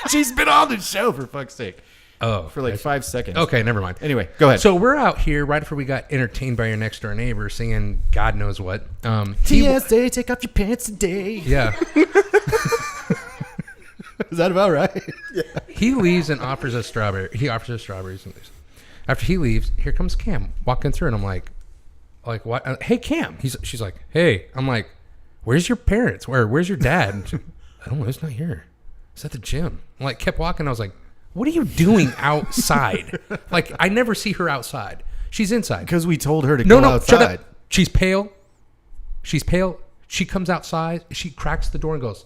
She's been on the show for fuck's sake Oh. for like 5 seconds. Okay, never mind. Anyway, go ahead. So we're out here right after we got entertained by your next door neighbor singing God knows what. He- TSA, take off your pants today. Yeah. Is that about right? He leaves and offers us strawberry. He offers us strawberries and leaves. After he leaves, here comes Cam walking through, and I'm like what? Hey, Cam. She's like, hey. I'm like, where's your parents? Where's your dad? And she, I don't know. He's not here. He's at the gym. I'm like, kept walking. I was like, what are you doing outside? Like, I never see her outside. She's inside. Because we told her to No, go no, outside. shut up. She's pale. She's pale. She comes outside. She cracks the door and goes,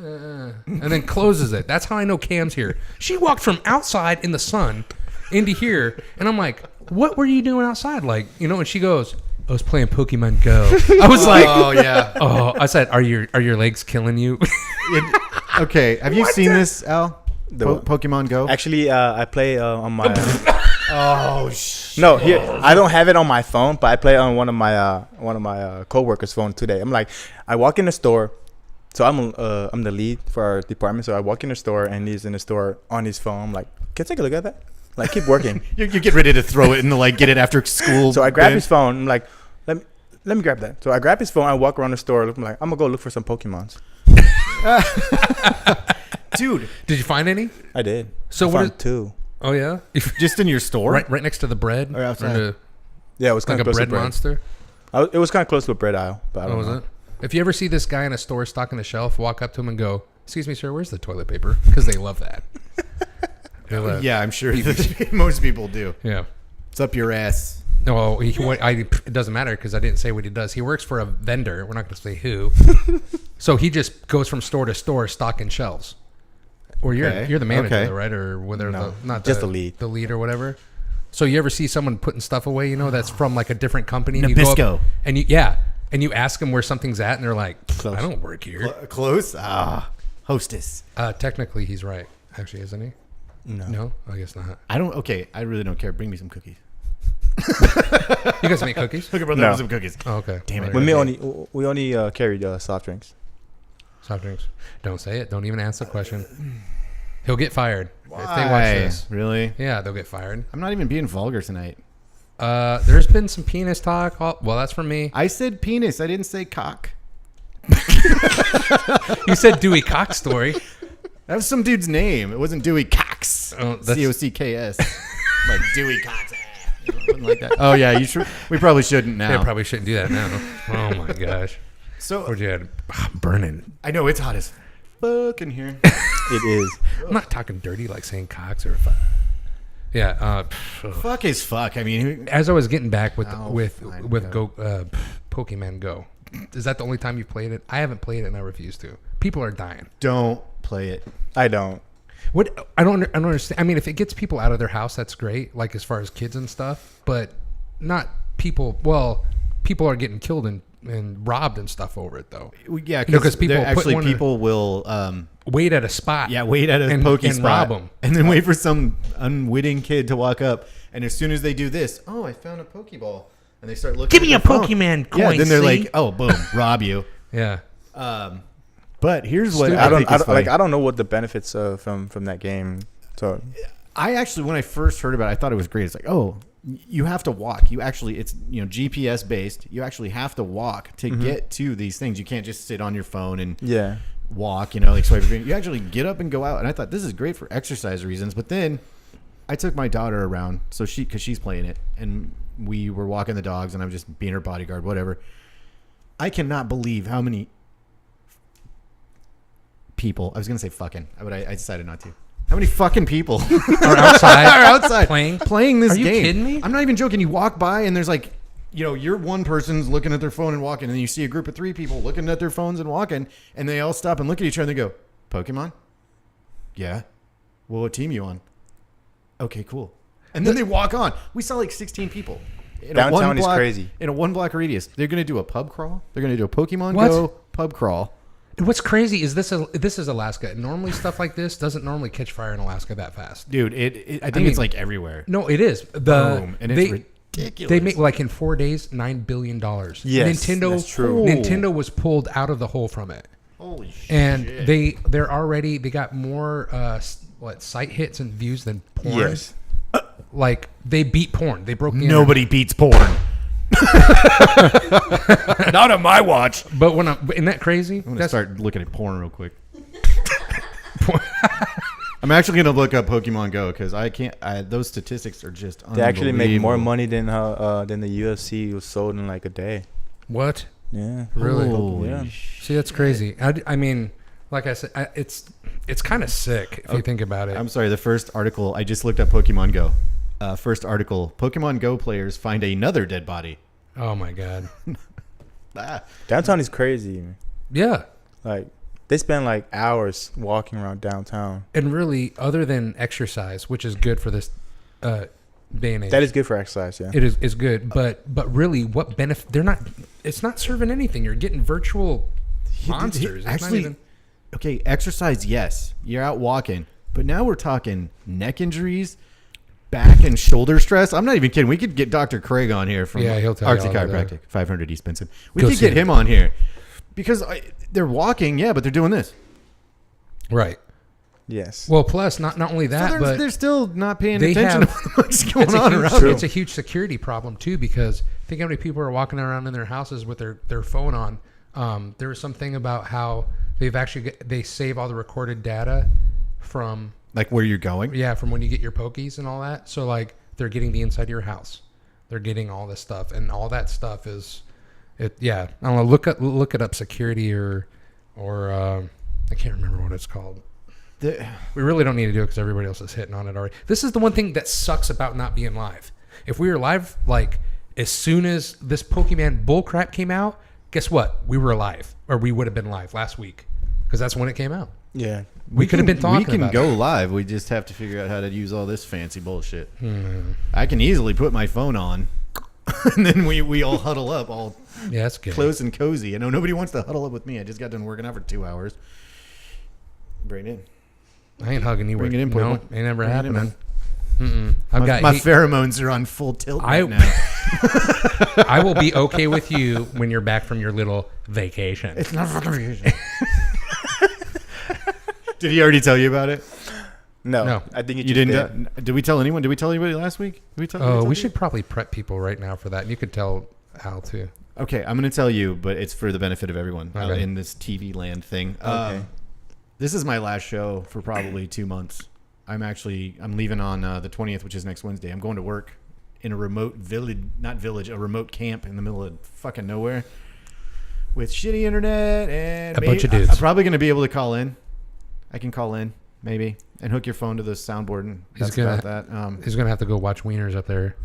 and then closes it. That's how I know Cam's here. She walked from outside in the sun into here, and I'm like, what were you doing outside? Like, and she goes, I was playing Pokemon Go. I was like, Oh yeah. oh, I said, are your legs killing you? Okay. Have you seen this, Al? Pokemon Go. Actually, I play on my. Oh shit. No, here I don't have it on my phone, but I play on one of my coworkers' phone today. I'm like, I walk in the store, so I'm the lead for our department. So I walk in the store, and he's in the store on his phone. I'm like, can I take a look at that? Like, keep working. You get ready to throw it and like get it after school. So I grab bin. his phone. I'm like, let me grab that. So I grab his phone. I walk around the store. I'm like, I'm gonna go look for some Pokemons. Dude, Did you find any? I did. So I what found is- two. Oh yeah, just in your store? right next to the bread, Or outside? the- Yeah, it was like kind a of close bread to bread. monster. It was kind of close to a bread aisle, but I Oh, don't was know. it? If you ever see this guy in a store stocking the shelf, walk up to him and go, "Excuse me, sir, where's the toilet paper?" Because they love that. They love- Yeah, I'm sure that most people do. yeah. It's up your ass. No, it doesn't matter because I didn't say what he does. He works for a vendor. We're not going to say who. So he just goes from store to store stocking shelves. Or Okay. you're the manager, Okay. though, right? Or whether No, not just the lead. the lead or whatever. So you ever see someone putting stuff away, that's from like a different company, and you go Nabisco. up and you ask them where something's at, and they're like, Close. "I don't work here." Close? Hostess. Technically, he's right. Actually, isn't he? No. No, I guess not. I really don't care. Bring me some cookies. You guys make cookies? Look at brother No. with some cookies. Oh, okay. Damn it. Whatever. We only carried soft drinks. Soft drinks. Don't say it. Don't even answer the question. He'll get fired if they watch Why? this. Really? Yeah, they'll get fired. I'm not even being vulgar tonight. There's been some penis talk. Oh, well, that's from me. I said penis. I didn't say cock. You said Dewey Cox story. That was some dude's name. It wasn't Dewey Cox. Oh, that's- Cocks. Like Dewey Cox. Something like that. Oh yeah, you should. We probably shouldn't now. They probably shouldn't do that now. Oh my gosh. So What'd you had? Burning. I know it's hot as fuck in here. It is. I'm not talking dirty like saying Cox or. Yeah. Fuck is fuck. I mean, As I was getting back with Oh, with fine, with go. Pokemon Go. Is that the only time you've played it? I haven't played it and I refuse to. People are dying. don't play it. I don't. What I don't understand. I mean, if it gets people out of their house, that's great. Like as far as kids and stuff, but not people. Well, people are getting killed in and robbed and stuff over it though. Yeah, because people will wait at a spot. Yeah, wait at a pokey spot, rob them, and then wait for some unwitting kid to walk up. And as soon as they do this, oh, I found a Pokeball, and they start looking. Give me a phone. Pokemon coin. Yeah, then they're see? like, oh, boom, rob you. Yeah. But here's what I don't know what the benefits from that game. So I actually, when I first heard about it, I thought it was great. It's like, oh, you have to walk. You actually, it's GPS based. You actually have to walk to get to these things. You can't just sit on your phone and walk. Like swipe. You actually get up and go out. And I thought this is great for exercise reasons. But then I took my daughter around, because she's playing it, and we were walking the dogs, and I was just being her bodyguard, whatever. I cannot believe how many people. I was gonna say fucking, but I decided not to. How many fucking people are outside playing this game? Are you kidding me? I'm not even joking. You walk by and there's like, you're one person's looking at their phone and walking, and then you see a group of 3 people looking at their phones and walking, and they all stop and look at each other and they go, Pokemon? Yeah. Well, what team are you on? Okay, cool. And then they walk on. We saw like 16 people. Downtown is crazy. In a 1 block radius. They're going to do a pub crawl. They're going to do a Pokemon Go pub crawl. What's crazy is this is Alaska. Normally stuff like this doesn't normally catch fire in Alaska that fast. Dude, I think it's like everywhere. No, it is. Boom. And it's ridiculous. They make like in 4 days $9 billion. Yes, that's true. Nintendo was pulled out of the hole from it. Holy shit. And they got more site hits and views than porn. Yes. Like they beat porn. They broke the Nobody beats porn. Not on my watch. But isn't that crazy? I'm going to start looking at porn real quick. I'm actually going to look up Pokemon Go because I can't. Those statistics are just unbelievable. They actually make more money than the UFC was sold in like a day. What? Yeah. Really? Yeah. See, that's crazy. I mean, like I said, it's kind of sick if you think about it. I'm sorry. The first article, I just looked up Pokemon Go. First article, Pokemon Go players find another dead body. Oh, my God. Downtown is crazy. Yeah. Like, they spend like hours walking around downtown. And really, other than exercise, which is good for this day and age. That is good for exercise, yeah. It is good. But really, what benefit? It's not serving anything. You're getting virtual monsters. Actually, okay, exercise, yes. You're out walking. But now we're talking neck injuries, back and shoulder stress. I'm not even kidding. We could get Dr. Craig on here from he'll tell you Arctic all Chiropractic, 500 East Benson. We Go could see get him on here because they're walking, but they're doing this. Right. Yes. Well, plus not only that, but they're still not paying attention to what's going on around them. It's a huge security problem too, because think how many people are walking around in their houses with their phone on. There was something about how they save all the recorded data from. Like where you're going? Yeah, from when you get your pokies and all that. So like they're getting the inside of your house. They're getting all this stuff, and all that stuff is yeah. I don't know, look it up, security or I can't remember what it's called. We really don't need to do it because everybody else is hitting on it already. This is the one thing that sucks about not being live. If we were live, like as soon as this Pokemon bullcrap came out, guess what? We were live, or we would have been live last week because that's when it came out. Yeah. We could have been talking about it. We can go live. We just have to figure out how to use all this fancy bullshit. I can easily put my phone on, and then we all huddle up, all that's good. Close and cozy. I know nobody wants to huddle up with me. I just got done working out for 2 hours. Bring it in. I ain't hugging you. Bring it in, no, ain't never happening. My pheromones are on full tilt right now. I will be okay with you when you're back from your little vacation. It's not fucking vacation. Did he already tell you about it? No. I think you didn't. Did we tell anyone? Did we tell anybody last week? We should probably prep people right now for that. And you could tell Al too. Okay, I'm going to tell you, but it's for the benefit of everyone okay. In this TV land thing. Okay. This is my last show for probably 2 months. I'm leaving on the 20th, which is next Wednesday. I'm going to work in a remote a remote camp in the middle of fucking nowhere with shitty internet and a bunch of dudes. I'm probably going to be able to call in. I can call in maybe and hook your phone to the soundboard, and that's about that. He's gonna have to go watch wieners up there.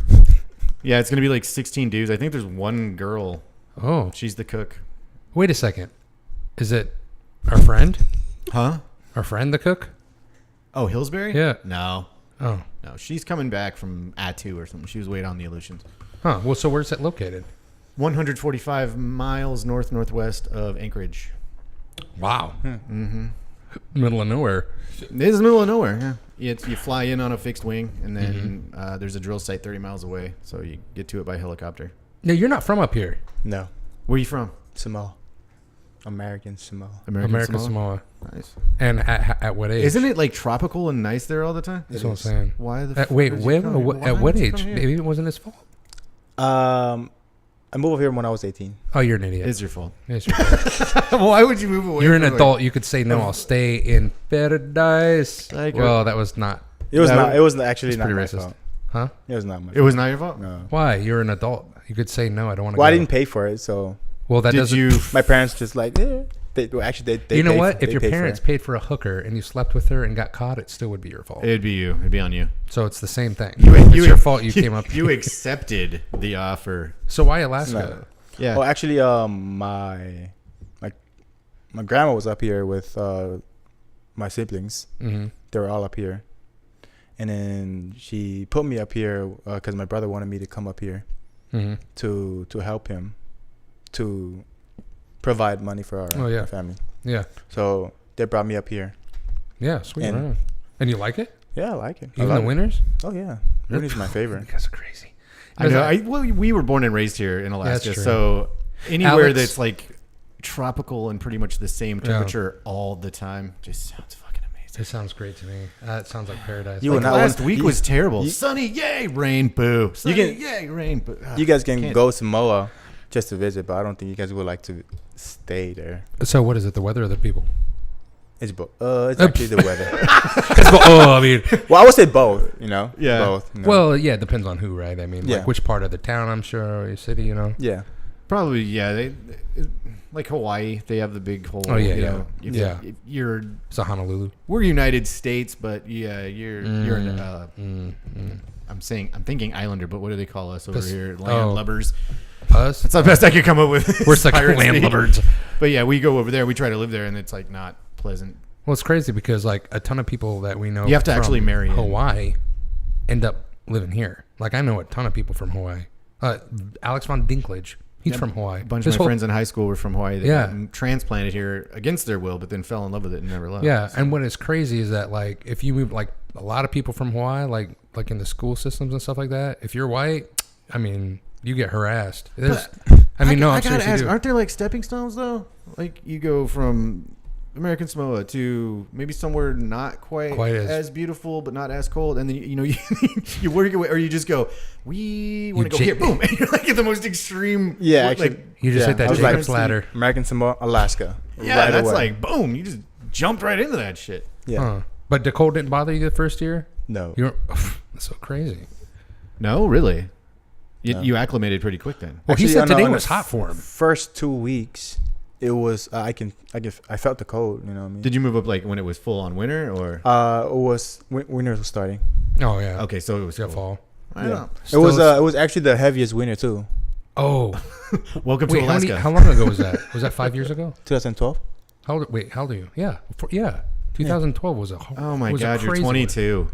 Yeah, it's gonna be like 16 dudes. I think there's one girl. Oh, she's the cook. Wait a second. Is it our friend? Huh? Our friend, the cook? Oh, Hillsbury? Yeah. No. Oh. No, she's coming back from Attu or something. She was waiting on the Aleutians. Huh. Well, so where's that located? 145 miles northwest of Anchorage. Wow. Mm-hmm. Middle of nowhere. It is the middle of nowhere. Yeah. You fly in on a fixed wing, and then there's a drill site 30 miles away, so you get to it by helicopter. No, you're not from up here. No. Where are you from? Samoa. American Samoa. American Samoa. Nice. And at what age? Isn't it like tropical and nice there all the time? That's what I'm saying. Why the? Wait, did you when? come here? Why At what did you age? come here? Maybe it wasn't his fault. I moved here when I was 18. Oh, you're an idiot. It's your fault. It's your fault. Why would you move away? You're an from adult. You could say no. I'll stay in paradise. Like Well, that was not. It was That not. was- It was actually It's not pretty my racist. fault. Huh? It was not my. It was not your fault. No. Why? You're an adult. You could say no. I don't want to. Well, go. I didn't pay for it, so Well, that Did doesn't. you? my parents just like. They you know paid what? for- If they your paid for parents it. paid for a hooker and you slept with her and got caught, it still would be your fault. It'd be you. It'd be on you. So it's the same thing. You- It's your fault. You came up. You accepted the offer. So why Alaska? Yeah. Well, actually, my grandma was up here with my siblings. Mm-hmm. They were all up here, and then she put me up here because my brother wanted me to come up here Mm-hmm. to help him to provide money for our family. Yeah. So they brought me up here. Yeah. Sweet. And- right. And you like it? Yeah, I like it. I Even love the it. winters? Oh yeah, winter's my favorite. That's crazy. I know. Well, we were born and raised here in Alaska, true. so anywhere Alex- that's like tropical and pretty much the same temperature all the time just sounds fucking amazing. It sounds great to me. It sounds like paradise. You Like would not last want- week you- was terrible. you- Sunny, yay, rain, boo. Sunny, can- yay, rain, boo. You guys can Can't- go Samoa just to visit, but I don't think you guys would like to stay there. So what is it? The weather or the people? It's it's actually the weather. I mean, Well, I would say both. Yeah. both. well, yeah, it depends on who, right? I mean, Yeah. like which part of the town, I'm sure, or your city, yeah. Probably, yeah. They like Hawaii. They have the big whole. Oh, yeah, you yeah. know, if- Yeah. if you're it's a Honolulu. we're United States, but yeah, you're an. I'm thinking Islander, but what do they call us over here? Landlubbers. Us? That's the best I could come up with. We're such Pirate speak. landlubbers. But yeah, we go over there. We try to live there, and it's like not pleasant. Well, it's crazy because like a ton of people that we know You have to from actually marry in. Hawaii end up living here. Like I know a ton of people from Hawaii. Alex Von Dinklage, he's from Hawaii. A bunch His of my whole- friends in high school were from Hawaii. They Yeah. got transplanted here against their will, but then fell in love with it and never left. Yeah, and what is crazy is that like if you move like a lot of people from Hawaii, like in the school systems and stuff like that, if you're white, I mean, you get harassed. There's, I mean, no, I I'm gotta seriously ask, do. aren't there like stepping stones though? Like you go from American Samoa to maybe somewhere not quite as- as beautiful, but not as cold, and then you work your way, or you just go, we want to go ja- here, boom, and you're like at the most extreme. Yeah, like, actually, You just hit that I was Jacob's like, ladder. American Samoa, Alaska. yeah, right that's away. like boom, you just jumped right into that shit. Yeah. Huh. But the cold didn't bother you the first year? No. You're that's so crazy. No, really, No. you acclimated pretty quick then. Well, he Actually, said on the- today on the was hot for him. First 2 weeks, it was. I felt the cold. You know what I mean? Did you move up like when it was full on winter or? It was winter was starting. Oh yeah. Okay, so it was Yeah, cool. fall. I don't know. It was. Still- It was actually the heaviest winter too. Oh, Welcome wait, to Alaska. how long ago was that? Was that 5 years ago? 2012. How old are you? Yeah, 2012 was a. Oh my was a God, you're crazy 22.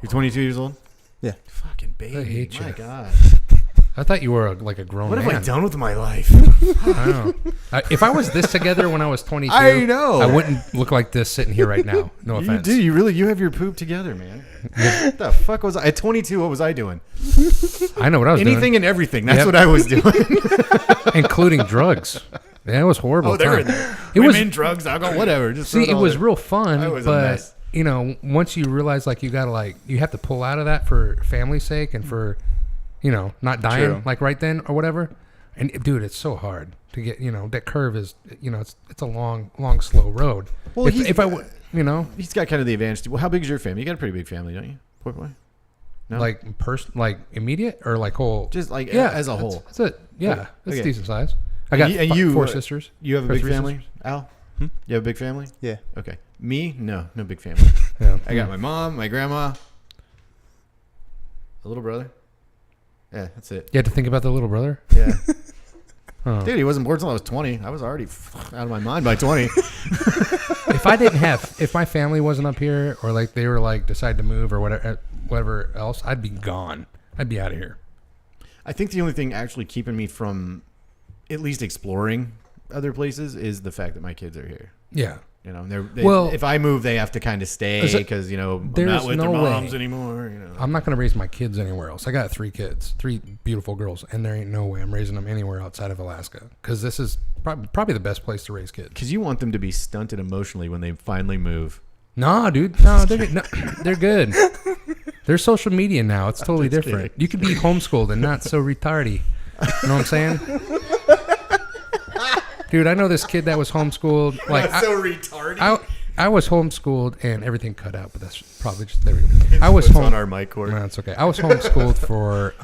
You're 22 years old? Yeah. Fucking baby. I hate my you. God. one. I thought you were like a grown What man. have I done with my life? I know. If I was this together when I was 22, I know. I wouldn't look like this sitting here right now. No You offense. do. You have your poop together, man. What the fuck was I? At 22, what was I doing? I know what I was Anything and everything. That's Yep. what I was doing. doing, including drugs. Yeah, it was horrible. Oh, they're in time. there. It was Women, drugs, alcohol, whatever. Just see, throw it all was there. real fun, I was a but mess. you know, once you realize like you gotta like you have to pull out of that for family's sake and for not dying True. like right then or whatever. And dude, it's so hard to get. That curve is it's a long, slow road. Well, if I would, He's got kind of the advantage. Well, how big is your family? You got a pretty big family, don't you? Boy. No? like like immediate or like whole. Just like that's- as a whole. That's it. Yeah, that's Okay. decent size. I got And you, 4 sisters. You have a Or big 3 family, sisters. Al? Hmm? You have a big family? Yeah. Okay. Me? No big family. Yeah. I got my mom, my grandma, a little brother. Yeah, that's it. You had to think about the little brother. Yeah. Oh. Dude, he wasn't born until I was 20. I was already out of my mind by 20. If my family wasn't up here or like they were like decide to move or whatever else, I'd be gone. I'd be out of here. I think the only thing actually keeping me from at least exploring other places is the fact that my kids are here. Yeah. You know, Well, if I move, they have to kind of stay because, you know, I'm there's not with no their moms way. anymore. You know. I'm not going to raise my kids anywhere else. I got 3 kids, 3 beautiful girls, and there ain't no way I'm raising them anywhere outside of Alaska because this is probably the best place to raise kids. Because you want them to be stunted emotionally when they finally move. Nah, dude. No, they're good. They're social media now. It's totally just different. kidding. You can be homeschooled and not so retardy. You know what I'm saying? Dude, I know this kid that was homeschooled. Like, so retarded. I was homeschooled and everything cut out, but that's probably just there we go. I was on our mic cord. No, that's okay. I was homeschooled for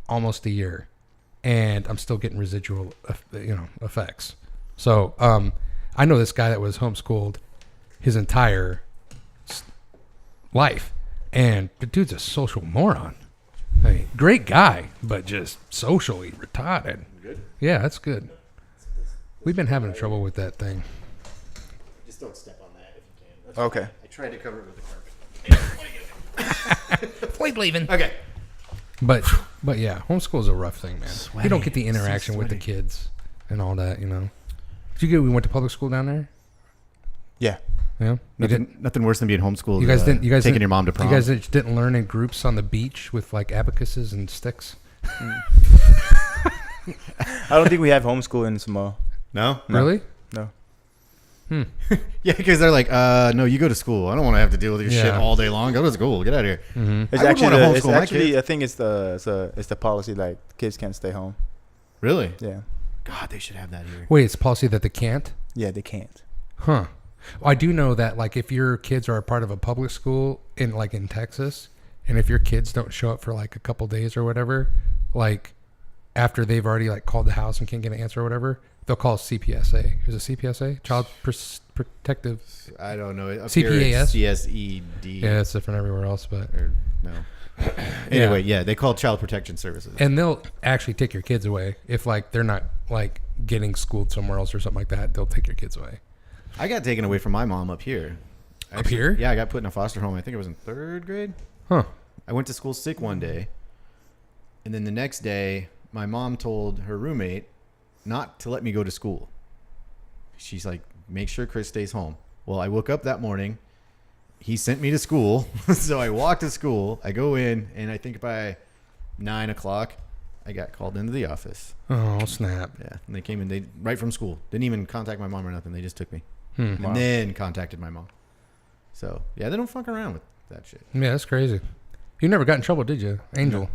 almost a year, and I'm still getting residual, effects. So I know this guy that was homeschooled his entire life, and the dude's a social moron. I mean, great guy, but just socially retarded. Good? Yeah, that's good. We've been having trouble with that thing. Just don't step on that if you can. Okay. I tried to cover it with the carpet. Flight leaving. Okay. But yeah, homeschool is a rough thing, man. Sweaty. You don't get the interaction with the sweaty. kids and all that, you know. We went to public school down there? Yeah. Yeah. You didn't Nothing worse than being homeschooled. you guys didn't taking didn't- your mom to prom. You guys didn't learn in groups on the beach with like abacuses and sticks? I don't think we have homeschool in Samoa. no? Really? No. Yeah, because they're like, no, you go to school. I don't want to have to deal with your shit Yeah. all day long. Go to school. Get out of here. Mm-hmm. It's I wouldn't actually, wanna the, it's homeschool my actually kids. I think it's the policy like kids can't stay home. Really? Yeah. God, they should have that here. Wait, it's policy that they can't? Yeah, they can't. Huh. Well, I do know that like if your kids are a part of a public school in Texas, and if your kids don't show up for like a couple days or whatever, like after they've already like called the house and can't get an answer or whatever, they'll call CPSA. Is it CPSA? Child Protective. I don't know. Up CPAS? here it's CSED. Yeah, it's different everywhere else, but Or, no. Anyway, yeah, they call Child Protection Services. and they'll actually take your kids away if like they're not like getting schooled somewhere else or something like that. They'll take your kids away. I got taken away from my mom up here. Up here? Yeah, I got put in a foster home. I think it was in 3rd grade. Huh. I went to school sick one day, and then the next day, my mom told her roommate not to let me go to school. She's like, make sure Chris stays home. Well, I woke up that morning. He sent me to school. So I walked to school. I go in, and I think by 9 o'clock, I got called into the office. Oh, snap. Yeah, and they came in right from school. Didn't even contact my mom or nothing. They just took me. Hmm. And then contacted my mom. So, yeah, they don't fuck around with that shit. Yeah, that's crazy. You never got in trouble, did you, Angel?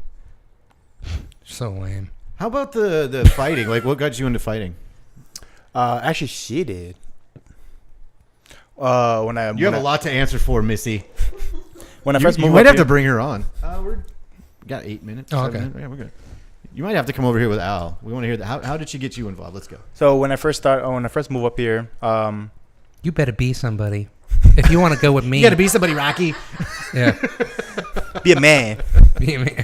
So lame. How about the fighting? Like, what got you into fighting? Actually, she did. You have You have a lot to answer for, Missy. When I You, first you moved might up have to here- bring her on. We got 8 minutes. Oh, 7 okay. minutes. Yeah, we're good. You might have to come over here with Al. We want to hear that. How did she get you involved? Let's go. So when I first moved up here, You better be somebody. If you want to go with me. You got to be somebody, Rocky. Yeah. be a man. Be me.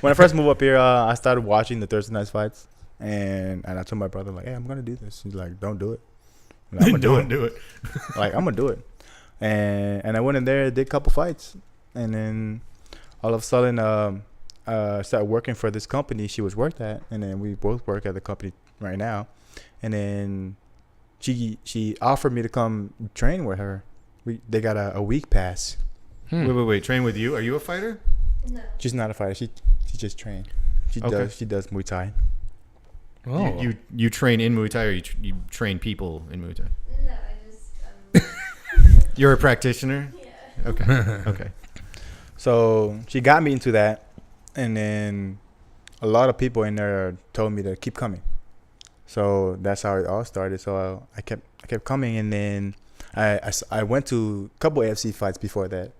When I first moved up here, I started watching the Thursday night fights, and I told my brother like, "Hey, I'm gonna do this." He's like, "Don't do it." I'm like, I'm gonna do it. Like, I'm gonna do it. And I went in there, did a couple fights, and then all of a sudden, started working for this company she was worked at, and then we both work at the company right now, and then she offered me to come train with her. They got a week pass. Wait. Train with you? Are you a fighter? No. She's not a fighter. She just trained. She does Muay Thai. Oh. You train in Muay Thai, or you train people in Muay Thai? No, I just. You're a practitioner? Yeah. Okay. Okay. So she got me into that, and then a lot of people in there told me to keep coming. So that's how it all started. So I kept coming, and then I went to a couple AFC fights before that,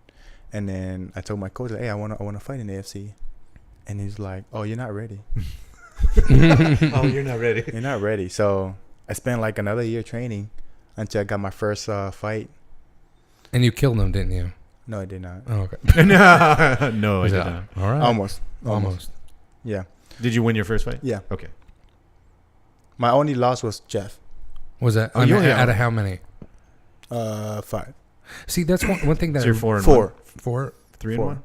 and then I told my coach, like, "Hey, I want to fight in AFC," and he's like, "Oh, you're not ready. Oh, you're not ready. You're not ready." So I spent like another year training until I got my first fight. And you killed him, didn't you? No, I did not. Oh, okay. No, I did not. All right. Almost. Yeah. Did you win your first fight? Yeah. Okay. My only loss was Jeff. Was that Oh, you only out have- of how many? 5. See, that's one thing that So you're 4-1. 4. 4. 3-1.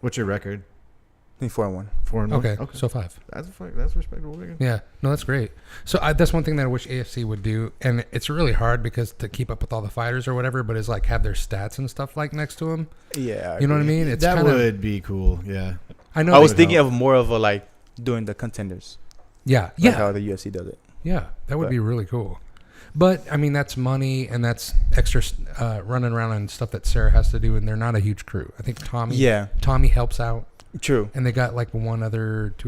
What's your record? I think 4-1. 4-1. Okay, so 5. That's respectable. Yeah, no, that's great. So that's one thing that I wish AFC would do, and it's really hard because to keep up with all the fighters or whatever, but is like have their stats and stuff like next to them. Yeah, You know what I mean? It's That kinda, would be cool. Yeah. I know. I was they- thinking of more of a like doing the contenders. Yeah, Like yeah, how the UFC does it. yeah. That would But- be really cool. But I mean, that's money and that's extra running around and stuff that Sarah has to do, and they're not a huge crew. I think Tommy helps out. True. And they got like 2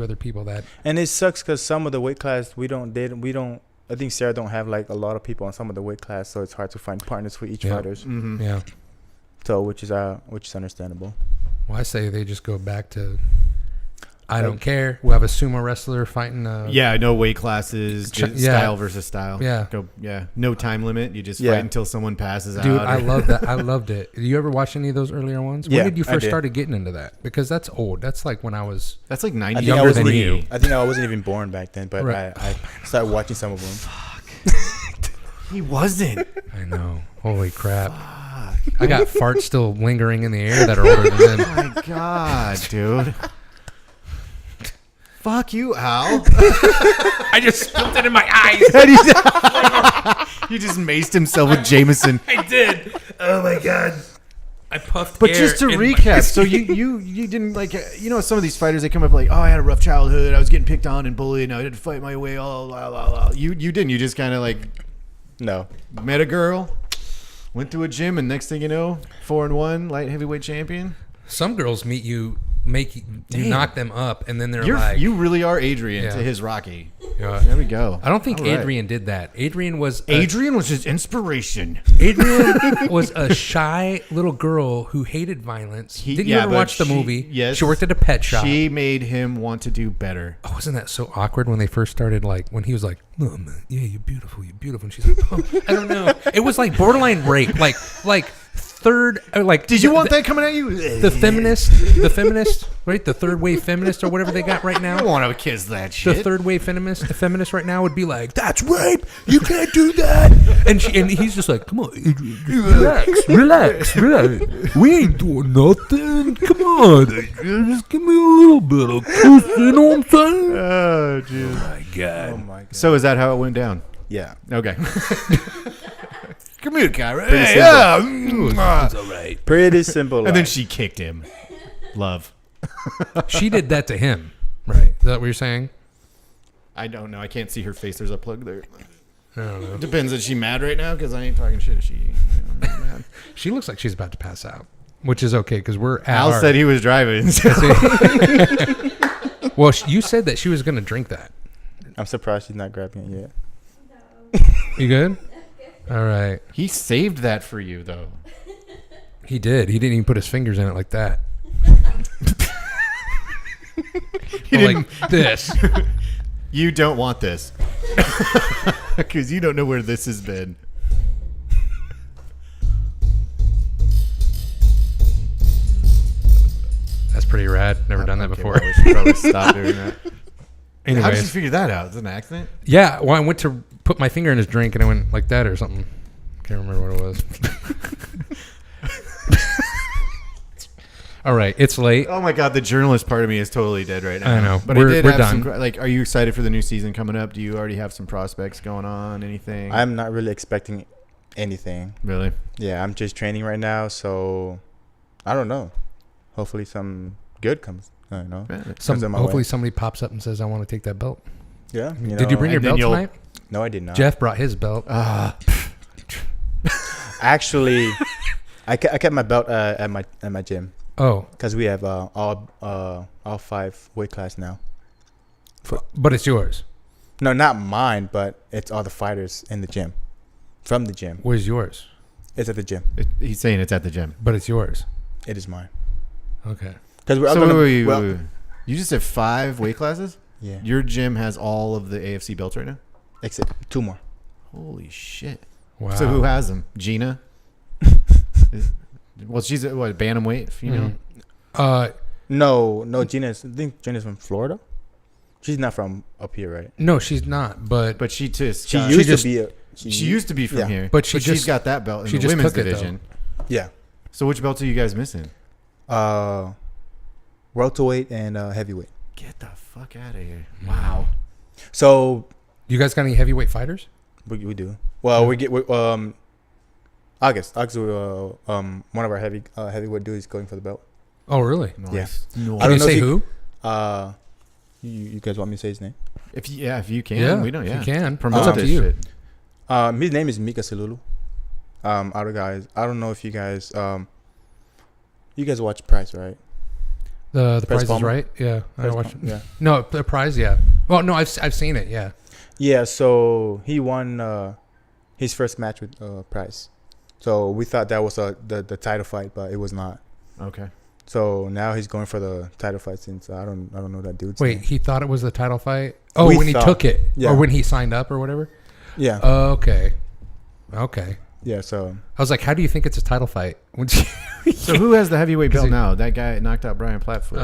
other people that. And it sucks because some of the weight class we don't. I think Sarah don't have like a lot of people on some of the weight class, so it's hard to find partners for each fighters. Mm-hmm. Yeah. So which is understandable. Well, I say they just go back to. I don't care. We'll have a sumo wrestler fighting. Yeah, no weight classes, just yeah. style versus style. Yeah. No time limit. You just Yeah. fight until someone passes out. Dude, I love that. I loved it. Did you ever watch any of those earlier ones? When Yeah, did you I first did. started getting into that? Because that's old. That's like when I was. That's like I 90 think I Younger was than really- you. I think I wasn't even born back then, but Right. I started watching some of them. He wasn't. I know. Holy crap. I got farts still lingering in the air that are older than them. Oh my God, dude. Fuck you, Al. I just spilled it in my eyes. He just maced himself with Jameson. I did. Oh my god. I puffed. But air just to in my- recap, so you didn't like, some of these fighters, they come up like, oh, I had a rough childhood, I was getting picked on and bullied, and I had to fight my way, You didn't. You just kind of like No. met a girl, went to a gym, and next thing you know, 4-1 light heavyweight champion. Some girls meet you, you Damn. knock them up, and then they're like, You really are Adrian Yeah. to his Rocky. Yeah. There we go. I don't think All right. Adrian did that. Adrian was his inspiration. Adrian was a shy little girl who hated violence. Did you ever but watch the movie? Yes. She worked at a pet shop. She made him want to do better. Oh, wasn't that so awkward when they first started? Like when he was like, "No, man, yeah, you're beautiful, and she's like, "Oh, I don't know." It was like borderline rape, like third, like. Did you want that coming at you? the feminist, right? The third wave feminist or whatever they got right I now. don't want to kiss that The shit. third wave feminist right now would be like, "That's rape. You can't do that." And he's just like, "Come on, relax. We ain't doing nothing. Come on, Adrian, just give me a little bit of kiss." You know what I'm saying? Oh, dude. My God. Oh my god. So is that how it went down? Yeah. Okay. Come here, Kyra. Pretty simple. It's all right. Pretty simple. And then life. she kicked him. Love. She did that to him, right? Is that what you're saying? I don't know. I can't see her face. There's a plug there. I don't know. Depends. Is she mad right now? Because I ain't talking shit. Is she mad? She looks like she's about to pass out, which is okay because we're at Al our- said he was driving. So. Well, you said that she was going to drink that. I'm surprised she's not grabbing it yet. No. You good? All right. He saved that for you, though. He did. He didn't even put his fingers in it like that. Like this. You don't want this. Because you don't know where this has been. That's pretty rad. Never done that Okay, before. well, we should probably stop doing that. How did you Anyways. figure that out? Is it an accident? Yeah. Well, I went to put my finger in his drink and I went like that or something. Can't remember what it was. All right. It's late. Oh my god, the journalist part of me is totally dead right now. I know. But We're- I did we're have done. some. Like, are you excited for the new season coming up? Do you already have some prospects going on? Anything? I'm not really expecting anything. Really. Yeah, I'm just training right now, so I don't know. Hopefully, some good comes. I don't know. Comes in my Hopefully way. somebody pops up and says, "I want to take that belt." Yeah. Did you bring your and then belt you'll- tonight? No, I did not. Jeff brought his belt. Actually, I kept my belt at my gym Oh, because we have all 5 weight class now. but it's yours. No, not mine, but it's all the fighters in the gym. From the gym, Where's yours? it's at the gym. He's saying it's at the gym. But it's yours. It is mine. Okay. Because we're So gonna. wait. well, You just have 5 weight classes? yeah. Your gym has all of the AFC belts right now? Except 2 more. Holy shit. Wow. So who has them? Gina? Well, she's a bantamweight female. No, Gina's. I think Gina's from Florida. She's not from up here, right? No, she's not. But But she just She got- used just- to be. she used to be from yeah. here. But she's she's got that belt in she the just women's took it, though. division. Yeah. So which belts are you guys missing? Welterweight and heavyweight. Get the fuck out of here! Wow. So You guys got any heavyweight fighters? we do. Well, August, one of our heavyweight dudes going for the belt. Oh, really? Nice. Yeah. No. I Can don't you know say if who? You guys want me to say his name? If you can, Yeah, we don't. if Yeah, you can. promote It's up to this you. shit. His name is Mika Silulu. Other guys, I don't know if you guys watch Price, right? The Press Price is Palmer? Right. Yeah, I Price watched. Palmer, yeah. No, the Prize. Yeah. Well, no, I've seen it. Yeah. Yeah, so he won his first match with Price. So we thought that was the title fight, but it was not. Okay. So now he's going for the title fight since I don't know that dude's Wait, name. he thought it was the title fight. Oh, We when he thought- took it, yeah. or when he signed up, or whatever. Yeah. Okay. Yeah, so I was like, how do you think it's a title fight? So who has the heavyweight belt Is he- now? That guy knocked out Brian Platfoot.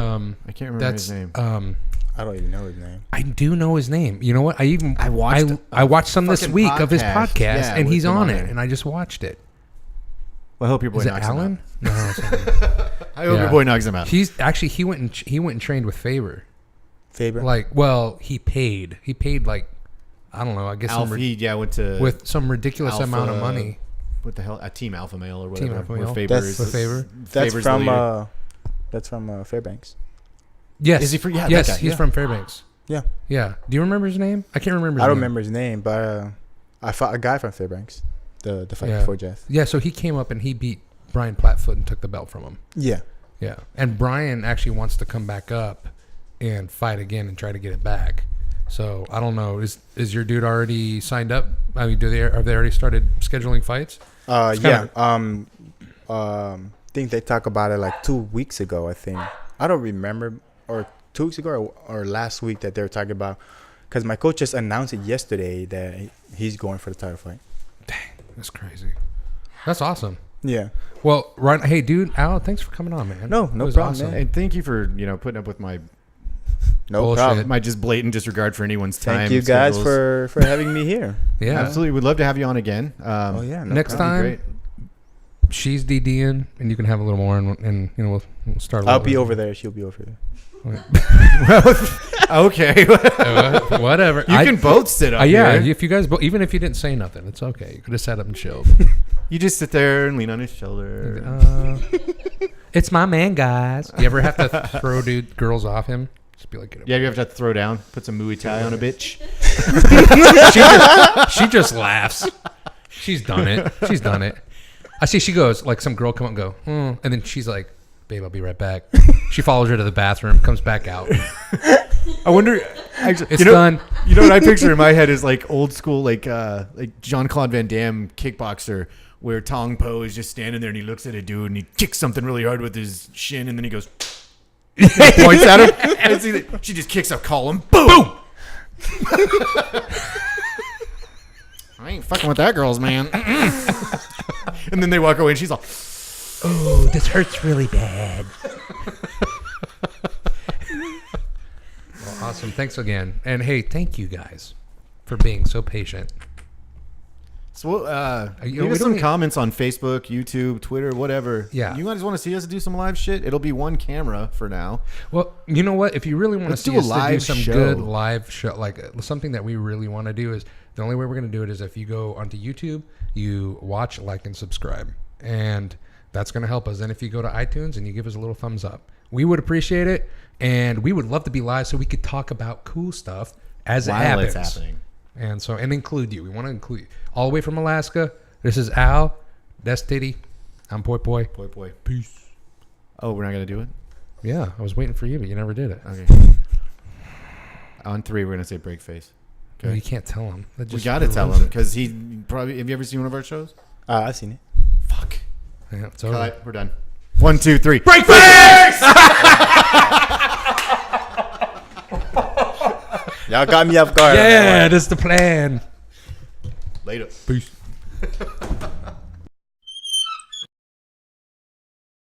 I can't remember that's his name. I don't even know his name. I do know his name. You know what? I watched some this fucking week of his podcast. podcast, Yeah, and with he's him on on it, there. and I just watched it. Well, I hope your boy Is it knocks Alan? him No, it's not him. out. I hope Yeah. your boy knocks him out. He went and trained with Faber. Faber. He paid like, I don't know. I guess Alpha, went to with some ridiculous Alpha- amount of money. what the hell? A Team Alpha Male or Team whatever. Alpha where Male. Faber That's is- with Faber? That's Faber's the leader. from Fairbanks. Yes. Is he for- yeah, yes, that guy, he's yeah. from Fairbanks. Yeah. Yeah. Do you remember his name? I can't remember. I his don't name. remember his name, but I fought a guy from Fairbanks. The fight Yeah. before Jeff. Yeah. So he came up and he beat Brian Platfoot and took the belt from him. Yeah. Yeah. And Brian actually wants to come back up and fight again and try to get it back. So I don't know. Is your dude already signed up? I mean, have they already started scheduling fights? Yeah. Think they talked about it like 2 weeks ago. I think I don't remember, or 2 weeks ago or last week that they were talking about, because my coach just announced it yesterday that he's going for the title fight. Dang, that's crazy. That's awesome. Yeah. Well, right. Hey, dude, Al, thanks for coming on, man. No It was problem, awesome. man. And thank you for putting up with my No Bullshit. problem. my just blatant disregard for anyone's time. Thank you guys schedules. for having me here. Yeah. Absolutely, we'd love to have you on again. Oh yeah. No Next problem. That'd be time, she's DDing, and you can have a little more, and we'll start. A I'll little be bit. over there. She'll be over there. Okay, Whatever. you can both sit up. Yeah, here. if you guys, even if you didn't say nothing, it's okay. You could have sat up and chilled. You just sit there and lean on his shoulder. It's my man, guys. You ever have to throw girls off him? Just be like, get Yeah, you have to throw down, put some Muay Thai on a bitch. she just laughs. She's done it. I see she goes, like some girl come up and go, and then she's like, babe, I'll be right back. She follows her to the bathroom, comes back out. I wonder. Actually, It's done. You know what I picture in my head is like old school, like Jean-Claude Van Damme kickboxer, where Tong Po is just standing there and he looks at a dude and he kicks something really hard with his shin and then he goes, points at him, and it's either, she just kicks a column, boom. I ain't fucking with that girl's man. And then they walk away and she's like, Oh, this hurts really bad. Well, awesome. Thanks again. And hey, thank you guys for being so patient. so You know, leave we us some don't- comments on Facebook, YouTube, Twitter, whatever. Yeah. You guys want to see us do some live shit? It'll be one camera for now. Well, you know what? If you really want to Let's see do a us to do live some show. good live show, like something that we really want to do, is the only way we're going to do it is if you go onto YouTube, you watch, like, and subscribe. And that's going to help us. And if you go to iTunes and you give us a little thumbs up, we would appreciate it. And we would love to be live so we could talk about cool stuff as While it happens. it's happening. And include you. We want to include you. All the way from Alaska. This is Al. That's Titty. I'm Poi Poi. Boy, boy. Peace. Oh, we're not going to do it? Yeah, I was waiting for you, but you never did it. Okay. On 3, we're going to say BreakFace. No, Okay. you can't tell him. That We just got to tell ruins him it. because he probably. Have you ever seen one of our shows? I've seen it. Fuck. Yeah, it's over. Cut. We're done. 1, 2, 3. BreakFace! Y'all got me off guard. Yeah, that's the plan. Later. Peace.